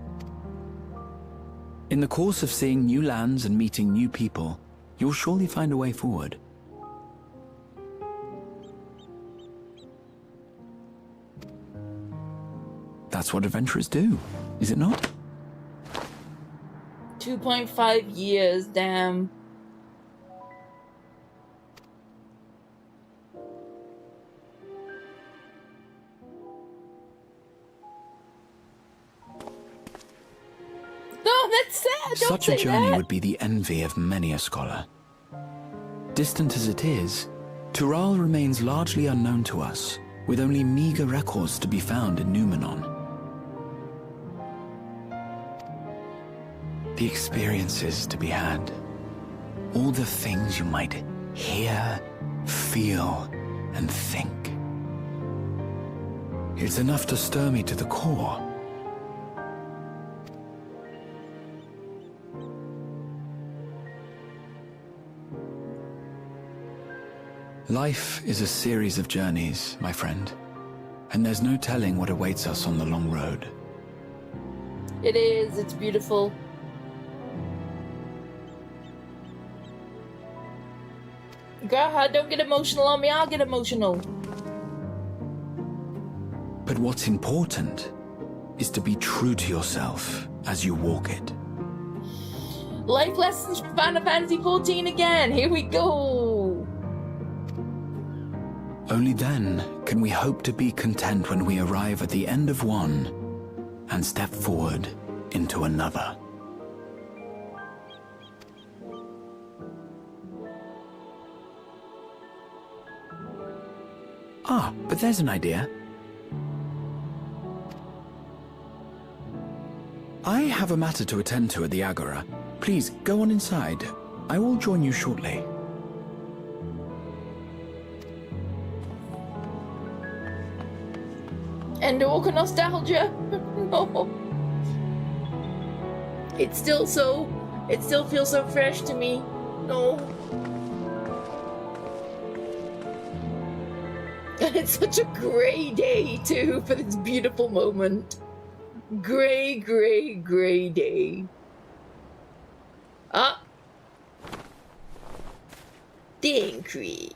In the course of seeing new lands and meeting new people, you'll surely find a way forward. That's what adventurers do, is it not? 2.5 years, damn. No, that's sad. Don't Such a say journey that. would be the envy of many a scholar. Distant as it is, Tural remains largely unknown to us, with only meager records to be found in Numenor. The experiences to be had, all the things you might hear, feel, and think. It's enough to stir me to the core. Life is a series of journeys, my friend, and there's no telling what awaits us on the long road. It is. It's beautiful. Graha, don't get emotional on me. I'll get emotional. But what's important is to be true to yourself as you walk it. Life lessons from Final Fantasy XIV again. Here we go. Only then can we hope to be content when we arrive at the end of one and step forward into another. Ah, but there's an idea. I have a matter to attend to at the Agora. Please, go on inside. I will join you shortly. Endwalker nostalgia. No. It still feels so fresh to me. No. And it's such a grey day too for this beautiful moment. Grey, grey, grey day. Ah. Dawntrail.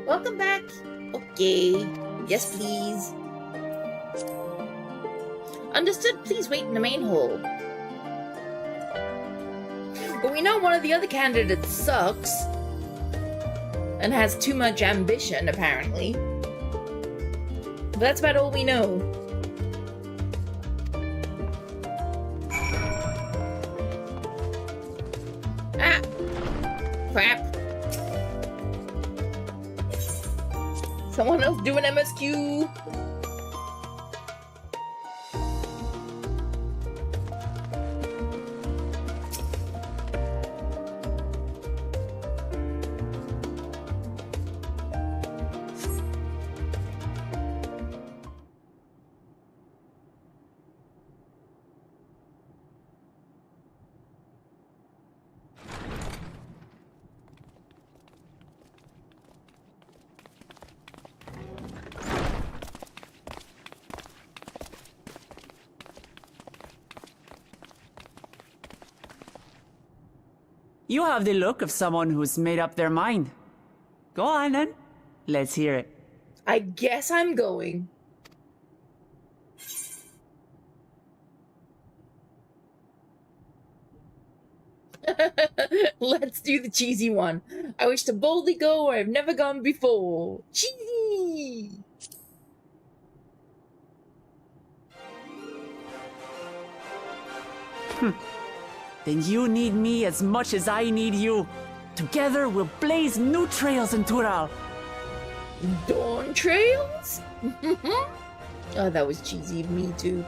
Welcome back. Okay. Yes, please. Understood. Please wait in the main hall. But we know one of the other candidates sucks. And has too much ambition, apparently. But that's about all we know. Ah! Crap. Someone else do an MSQ. You have the look of someone who's made up their mind. Go on then. Let's hear it. I guess I'm going. Let's do the cheesy one. I wish to boldly go where I've never gone before. Cheesy! Then you need me as much as I need you. Together we'll blaze new trails in Tural. Dawntrails? Oh, that was cheesy of me too.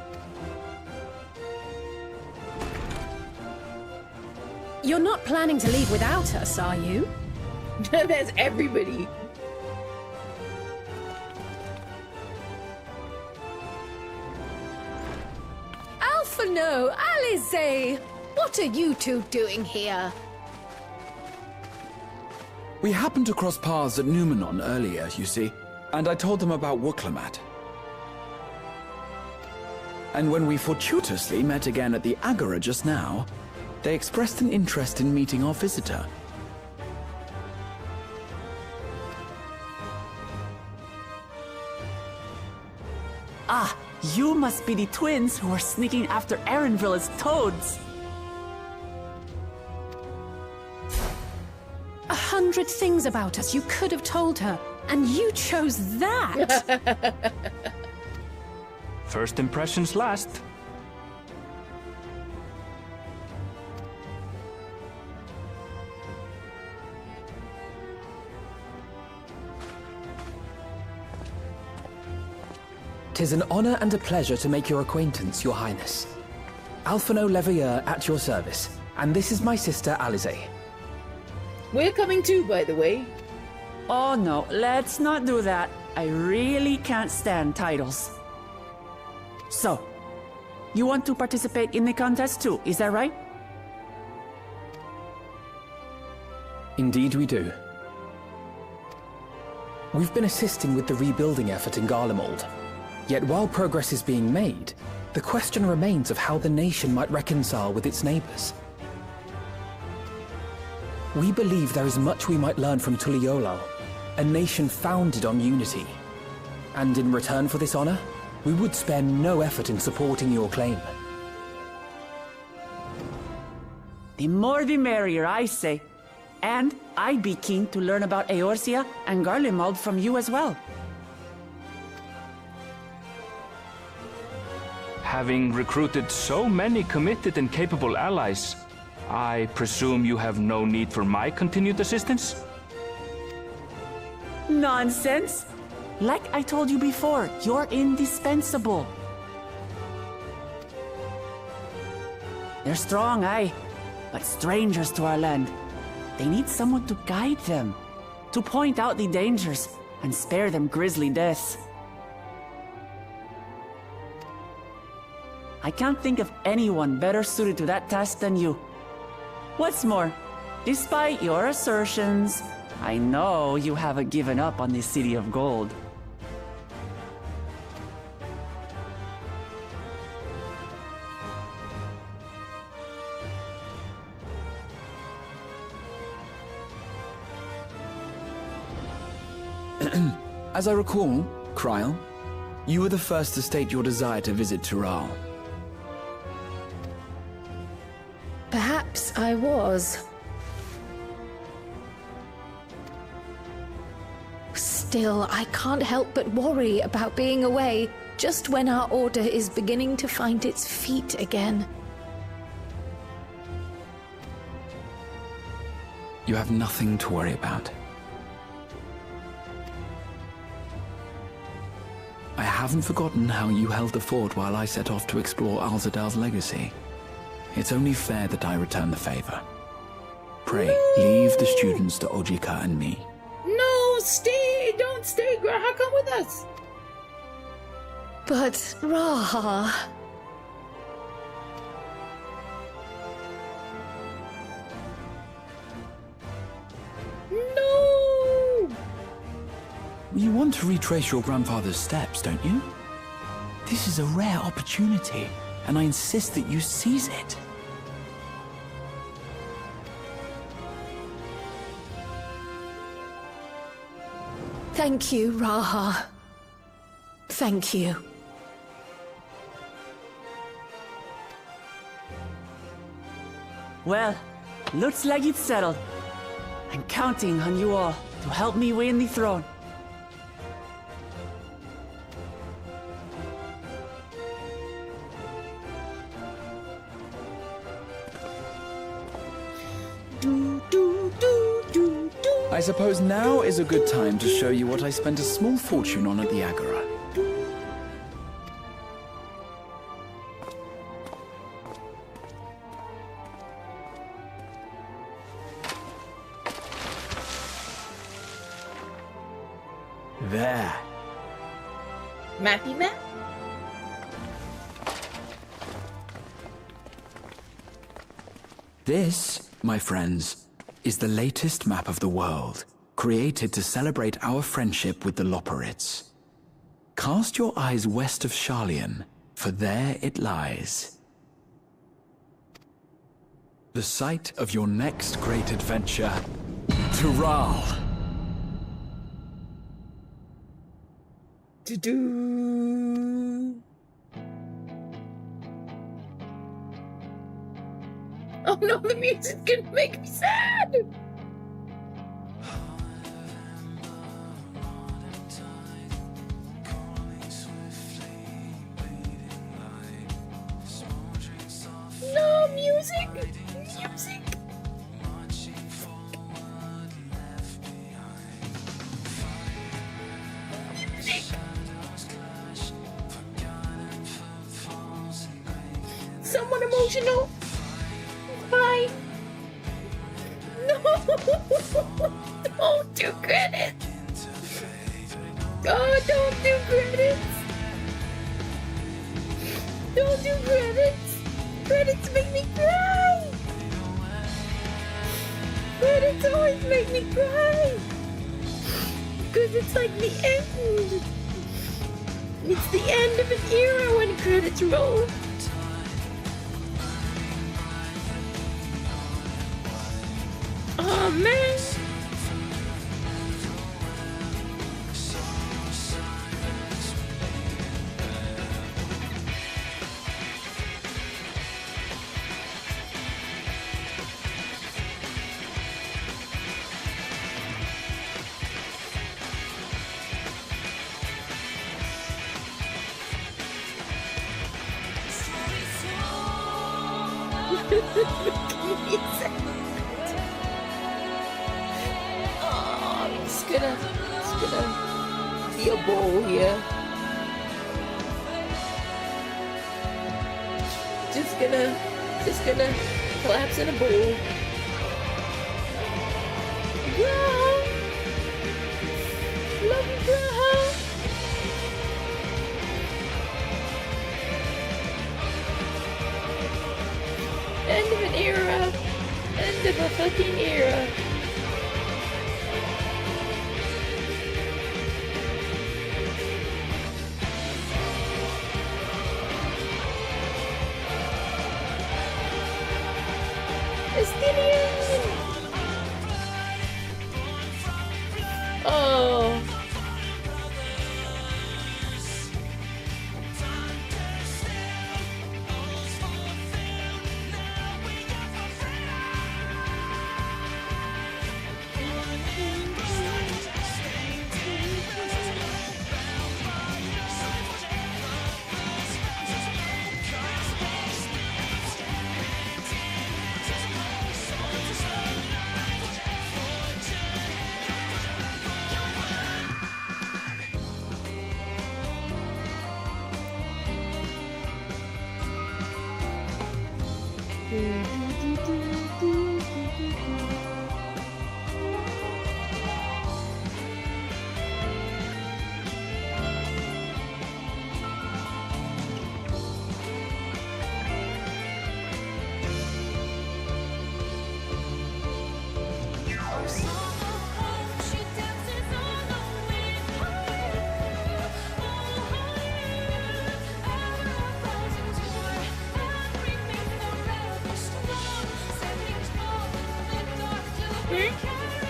You're not planning to leave without us, are you? There's everybody. Alphano, Alize! What are you two doing here? We happened to cross paths at Numenon earlier, you see, and I told them about Wooklamat. And when we fortuitously met again at the Agora just now, they expressed an interest in meeting our visitor. Ah, you must be the twins who are sneaking after Erenville as toads. 100 things about us you could have told her, and you chose that! First impressions last. "'Tis an honor and a pleasure to make your acquaintance, Your Highness. Alphano Leveilleur at your service, and this is my sister Alize." We're coming too, by the way. Oh no, let's not do that. I really can't stand titles. So, you want to participate in the contest too, is that right? Indeed we do. We've been assisting with the rebuilding effort in Garlemald. Yet while progress is being made, the question remains of how the nation might reconcile with its neighbors. We believe there is much we might learn from Tuliolal, a nation founded on unity. And in return for this honor, we would spare no effort in supporting your claim. The more the merrier, I say. And I'd be keen to learn about Eorzea and Garlemald from you as well. Having recruited so many committed and capable allies, I presume you have no need for my continued assistance? Nonsense! Like I told you before, you're indispensable. They're strong, aye, but strangers to our land. They need someone to guide them, to point out the dangers and spare them grisly deaths. I can't think of anyone better suited to that task than you. What's more, despite your assertions, I know you haven't given up on the City of Gold. As I recall, Kryl, you were the first to state your desire to visit Tural. Perhaps I was. Still, I can't help but worry about being away just when our order is beginning to find its feet again. You have nothing to worry about. I haven't forgotten how you held the fort while I set off to explore Alzadal's legacy. It's only fair that I return the favor. Pray, leave the students to Ojika and me. No, stay! Don't stay, Graha, come with us! But, Raha... No! You want to retrace your grandfather's steps, don't you? This is a rare opportunity, and I insist that you seize it. Thank you, Raha. Thank you. Well, looks like it's settled. I'm counting on you all to help me win the throne. I suppose now is a good time to show you what I spent a small fortune on at the Agora. There. Mappy map? This, my friends, is the latest map of the world, created to celebrate our friendship with the Loperids. Cast your eyes west of Sharlayan, for there it lies. The site of your next great adventure, Tural. Do-do. Oh no, the music's gonna make me sad! No, music! Music! Music! Someone emotional! Bye! No! Don't do credits! Oh, don't do credits! Don't do credits! Credits make me cry! Credits always make me cry! Because it's like the end! It's the end of an era when credits roll! Oh man! Oh, I'm just gonna be a ball here. Just gonna collapse in a ball. Bro! Love you, bro! End of an era! End of a fucking era! Estinian! Oh!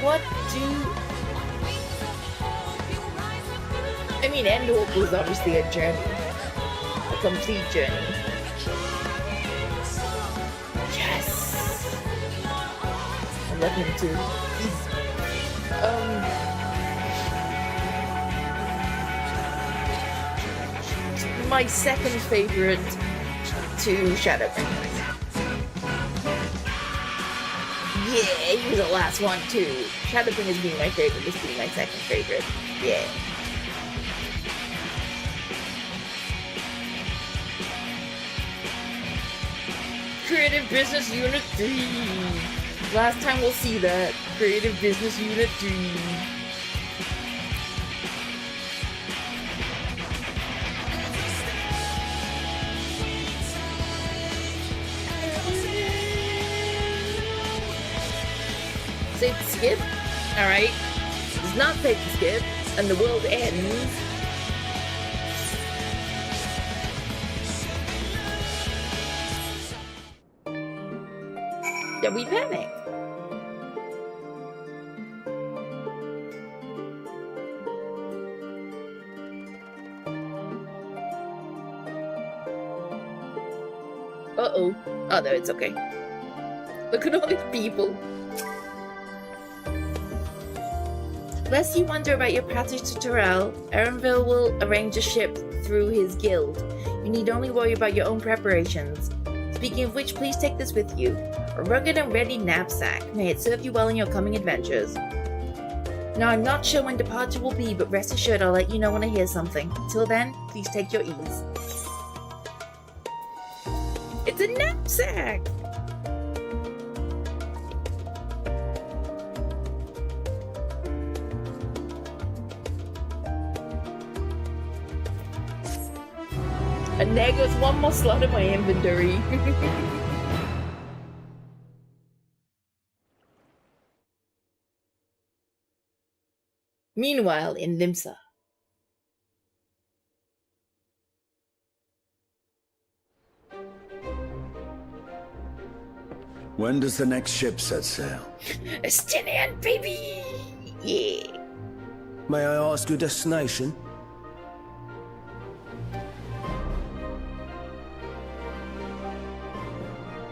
What do... I mean, endwalker was obviously a journey. A complete journey. Yes! I love him too. My second favorite to Shadowbringers. Yeah, he was the last one too. Shadowbringers being my favorite, this being my second favorite. Yeah. Creative Business Unit 3. Last time we'll see that. Creative Business Unit 3. Safe to skip? Alright. It's not safe to skip, and the world ends. Then we panic. Uh-oh. Oh, no, it's okay. Look at all these people. Lest you wonder about your passage to Terrell, Erenville will arrange a ship through his guild. You need only worry about your own preparations. Speaking of which, please take this with you. A rugged and ready knapsack. May it serve you well in your coming adventures. Now, I'm not sure when departure will be, but rest assured I'll let you know when I hear something. Until then, please take your ease. It's a knapsack! And there goes one more slot in my inventory. Meanwhile, in Limsa. When does the next ship set sail? Estinian, baby! Yeah. May I ask your destination?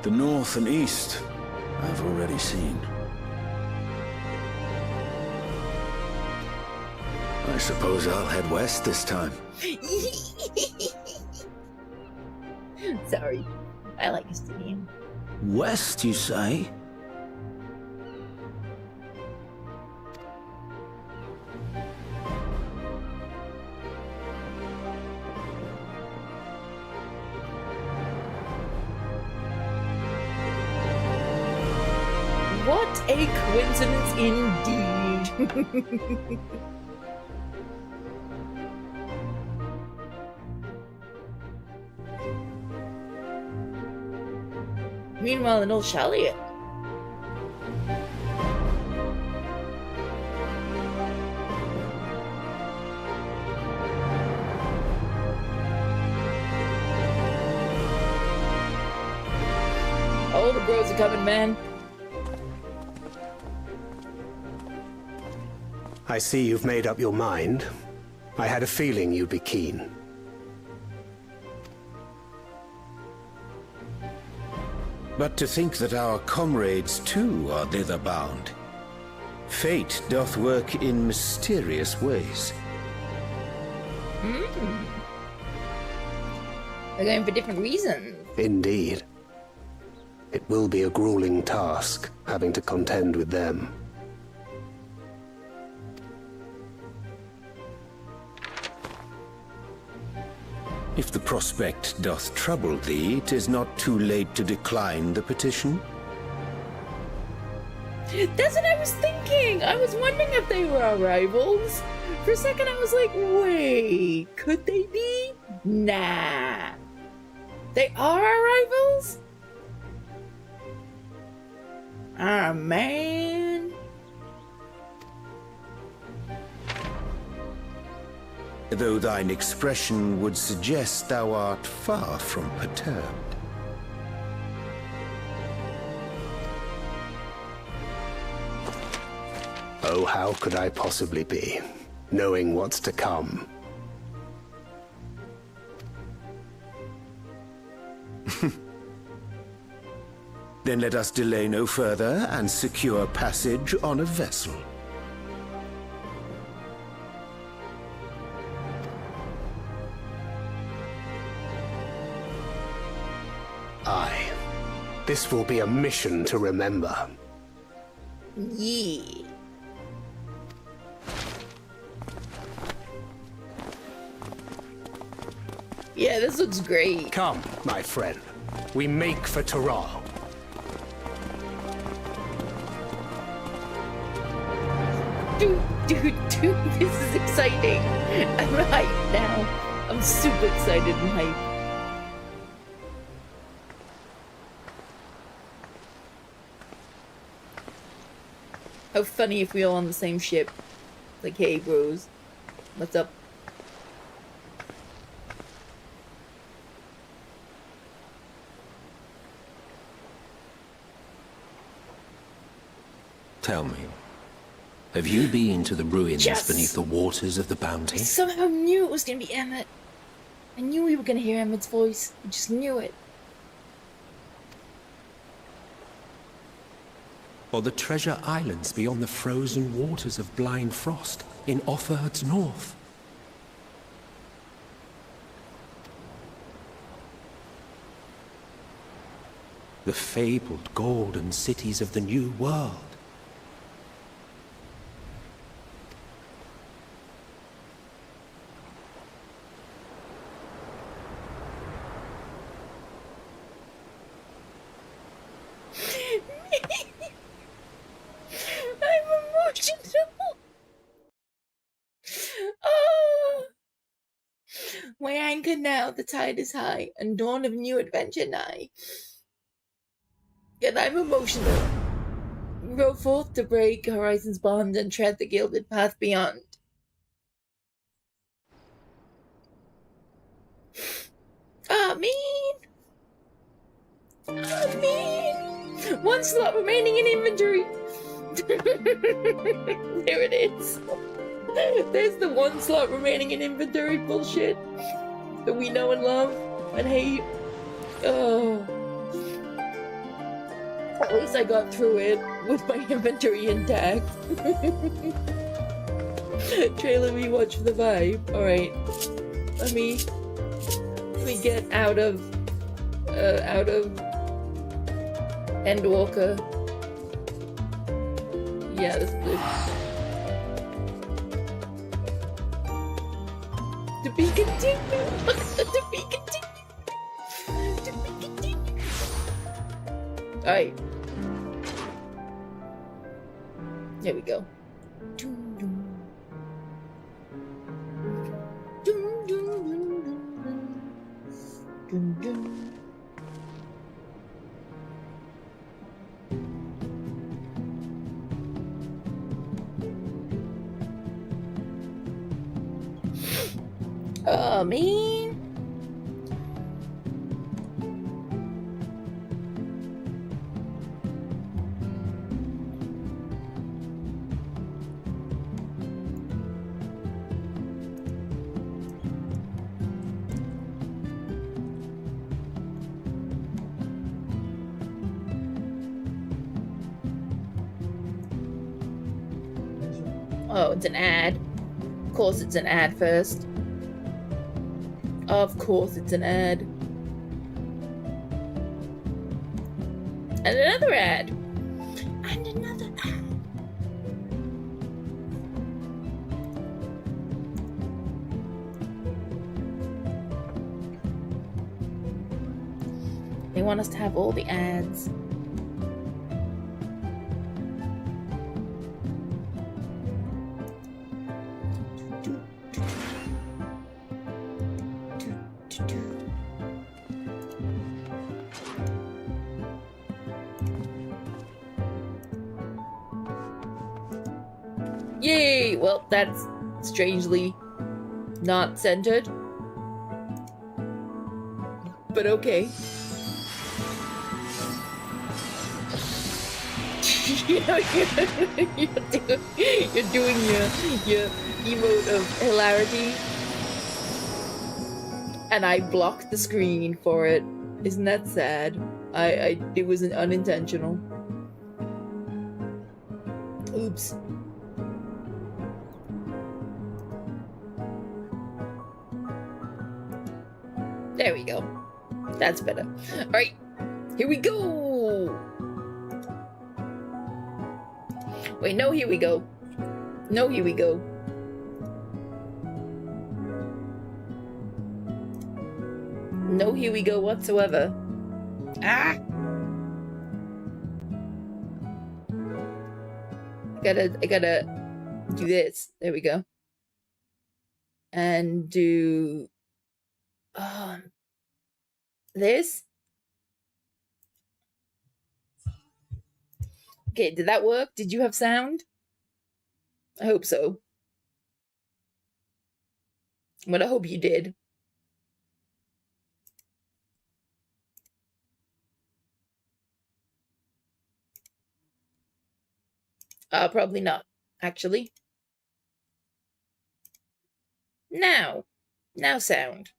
The north and east, I've already seen. I suppose I'll head west this time. Sorry. I like Estinian. West, you say? What a coincidence indeed. Meanwhile, in old Shaliot. Oh, the bros are coming, man. I see you've made up your mind. I had a feeling you'd be keen. But to think that our comrades too are thither bound. Fate doth work in mysterious ways. They're going for different reasons. Indeed. It will be a grueling task, having to contend with them. If the prospect doth trouble thee, 'tis not too late to decline the petition. That's what I was thinking. I was wondering if they were our rivals. For a second, I was like, wait, could they be? Nah. They are our rivals? Ah, man. Though thine expression would suggest thou art far from perturbed. Oh, how could I possibly be, knowing what's to come? Then let us delay no further and secure passage on a vessel. Aye. This will be a mission to remember. Yeah. Yeah, this looks great. Come, my friend. We make for Taral. Dude, this is exciting. I'm hyped now. I'm super excited and hyped. How funny if we all on the same ship. Like, hey bros, what's up? Tell me, have you been to the ruins Yes! beneath the waters of the I Bounty? somehow knew it was gonna be Emmett. I knew we were gonna hear Emmett's voice. I just knew it. Or the treasure islands beyond the frozen waters of Blind Frost in Offerd's north? The fabled golden cities of the New World. I'm emotional. Oh. my anchor now, the tide is high, and dawn of new adventure nigh. Yet I'm emotional. Go forth to break horizon's bond and tread the gilded path beyond. One slot remaining in inventory. There it is. There's the one slot remaining in inventory bullshit that we know and love and hate. Oh. At least I got through it with my inventory intact. Trailer rewatch for the vibe. Alright. Let me get out of Endwalker. Yeah, this is to be continued. To be continued. To be continued. Alright. There we go. Oh, man. Oh, it's an ad. Of course it's an ad first. Of course it's an ad. And another ad. And another ad. They want us to have all the ads. Yay! Well, that's strangely not centered. But okay. You know, you're doing your emote of hilarity. And I blocked the screen for it. Isn't that sad? It was an unintentional. Oops. There we go. That's better. Alright, here we go! Wait, no, here we go. No, here we go. No, here we go whatsoever. Ah! I gotta do this. There we go. And do this. Okay, did that work? Did you have sound? I hope so. But I hope you did. Probably not, actually. Now sound.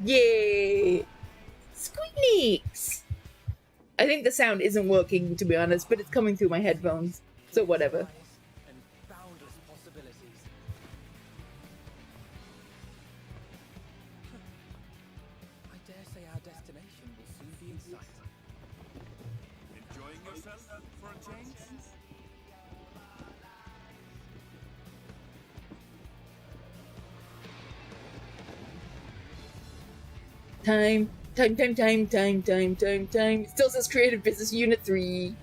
Yay! Squeaks! I think the sound isn't working, to be honest, but it's coming through my headphones, so whatever. I dare say our destination will soon be in sight. Enjoying yourself for a change? Time. It still says Creative Business Unit 3.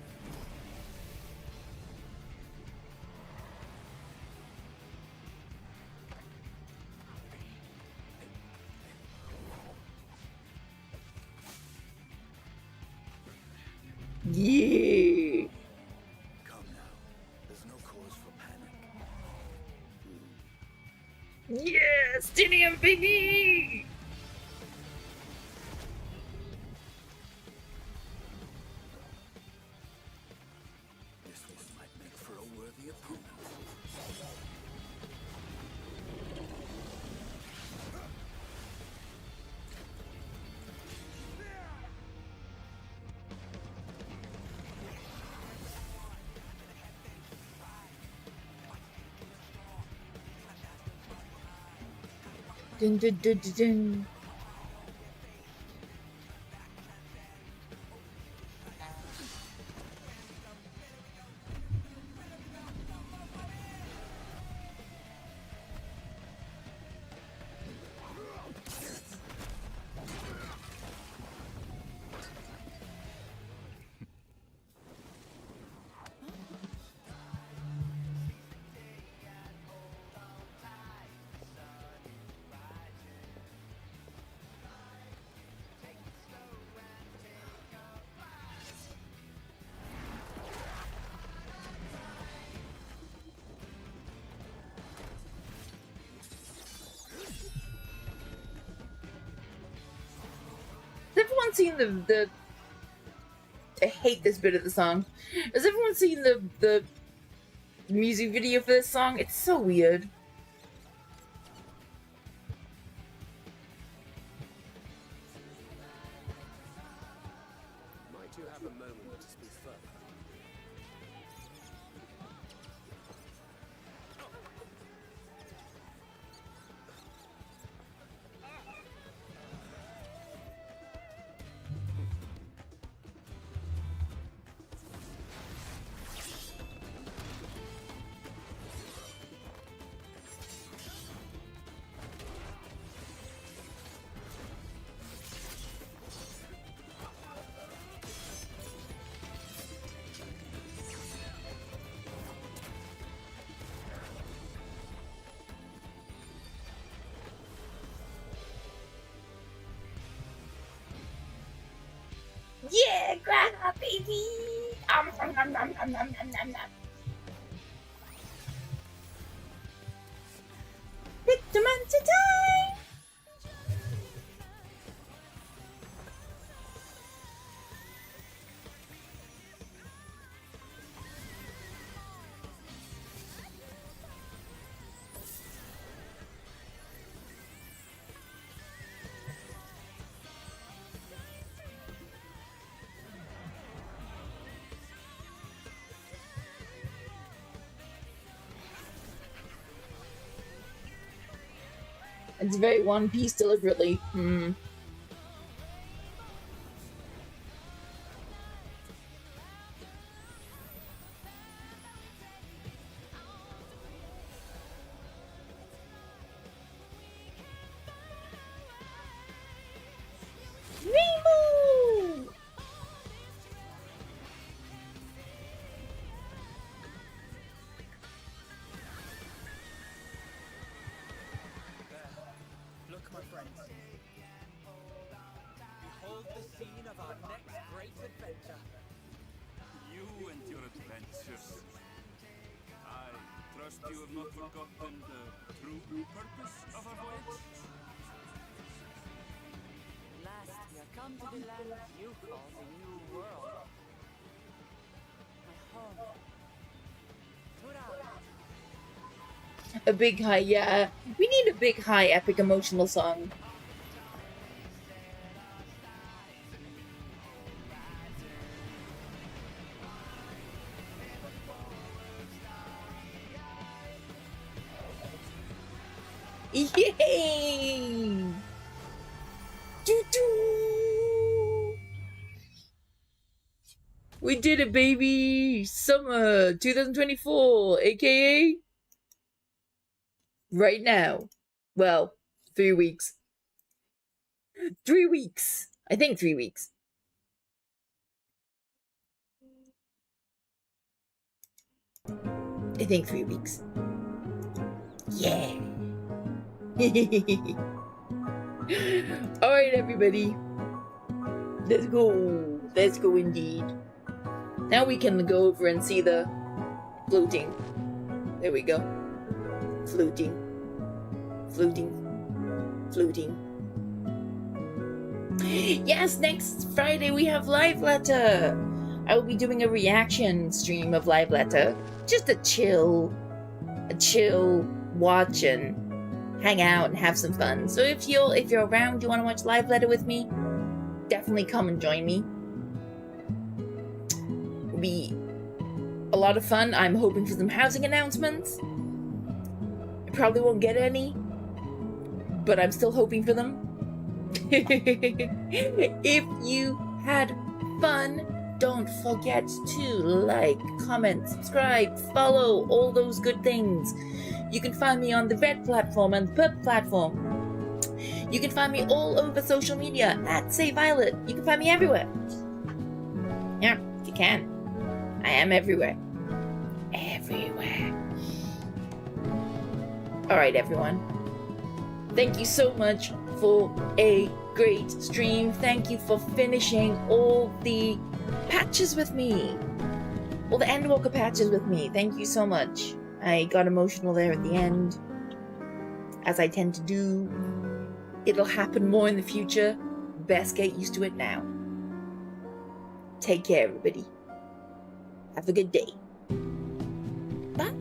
Yeah. Come now. There's no cause for panic. Yeah, Stadium baby! This one might make for a worthy opponent. Dun, dun, dun, dun, dun. Has everyone seen the I hate this bit of the song. Has everyone seen the music video for this song? It's so weird. Might you have a moment to speak further? Yeah, grandma baby! Nom, nom, nom, nom, nom, nom, nom, nom. Pictomancer time! It's very One Piece deliberately. Hmm. Rainbow! Look, my friends. Behold the scene of our next great adventure. You and your adventures. I trust you have not forgotten the true purpose of our voyage. Last, we are come to the land you call the New World. My home. Tura. A big high, yeah. We need a big high epic emotional song. Yay! Doo-doo! We did it, baby! Summer 2024, aka right now. Well, 3 weeks. 3 weeks. I think 3 weeks. I think 3 weeks. Yeah. Alright, everybody. Let's go. Let's go indeed. Now we can go over and see the floating. There we go. Floating. Floating. Floating. Yes, next Friday we have Live Letter. I will be doing a reaction stream of Live Letter. Just a chill watch and hang out and have some fun. So if you're around, you want to watch Live Letter with me, definitely come and join me. It'll be a lot of fun. I'm hoping for some housing announcements. I probably won't get any, but I'm still hoping for them. If you had fun, don't forget to like, comment, subscribe, follow, all those good things. You can find me on the Red platform and the Purple platform. You can find me all over social media at Say Violet. You can find me everywhere. Yeah, you can. I am everywhere. Everywhere. Alright, everyone. Thank you so much for a great stream. Thank you for finishing all the patches with me. All the Endwalker patches with me. Thank you so much. I got emotional there at the end, as I tend to do. It'll happen more in the future. Best get used to it now. Take care, everybody. Have a good day. Bye.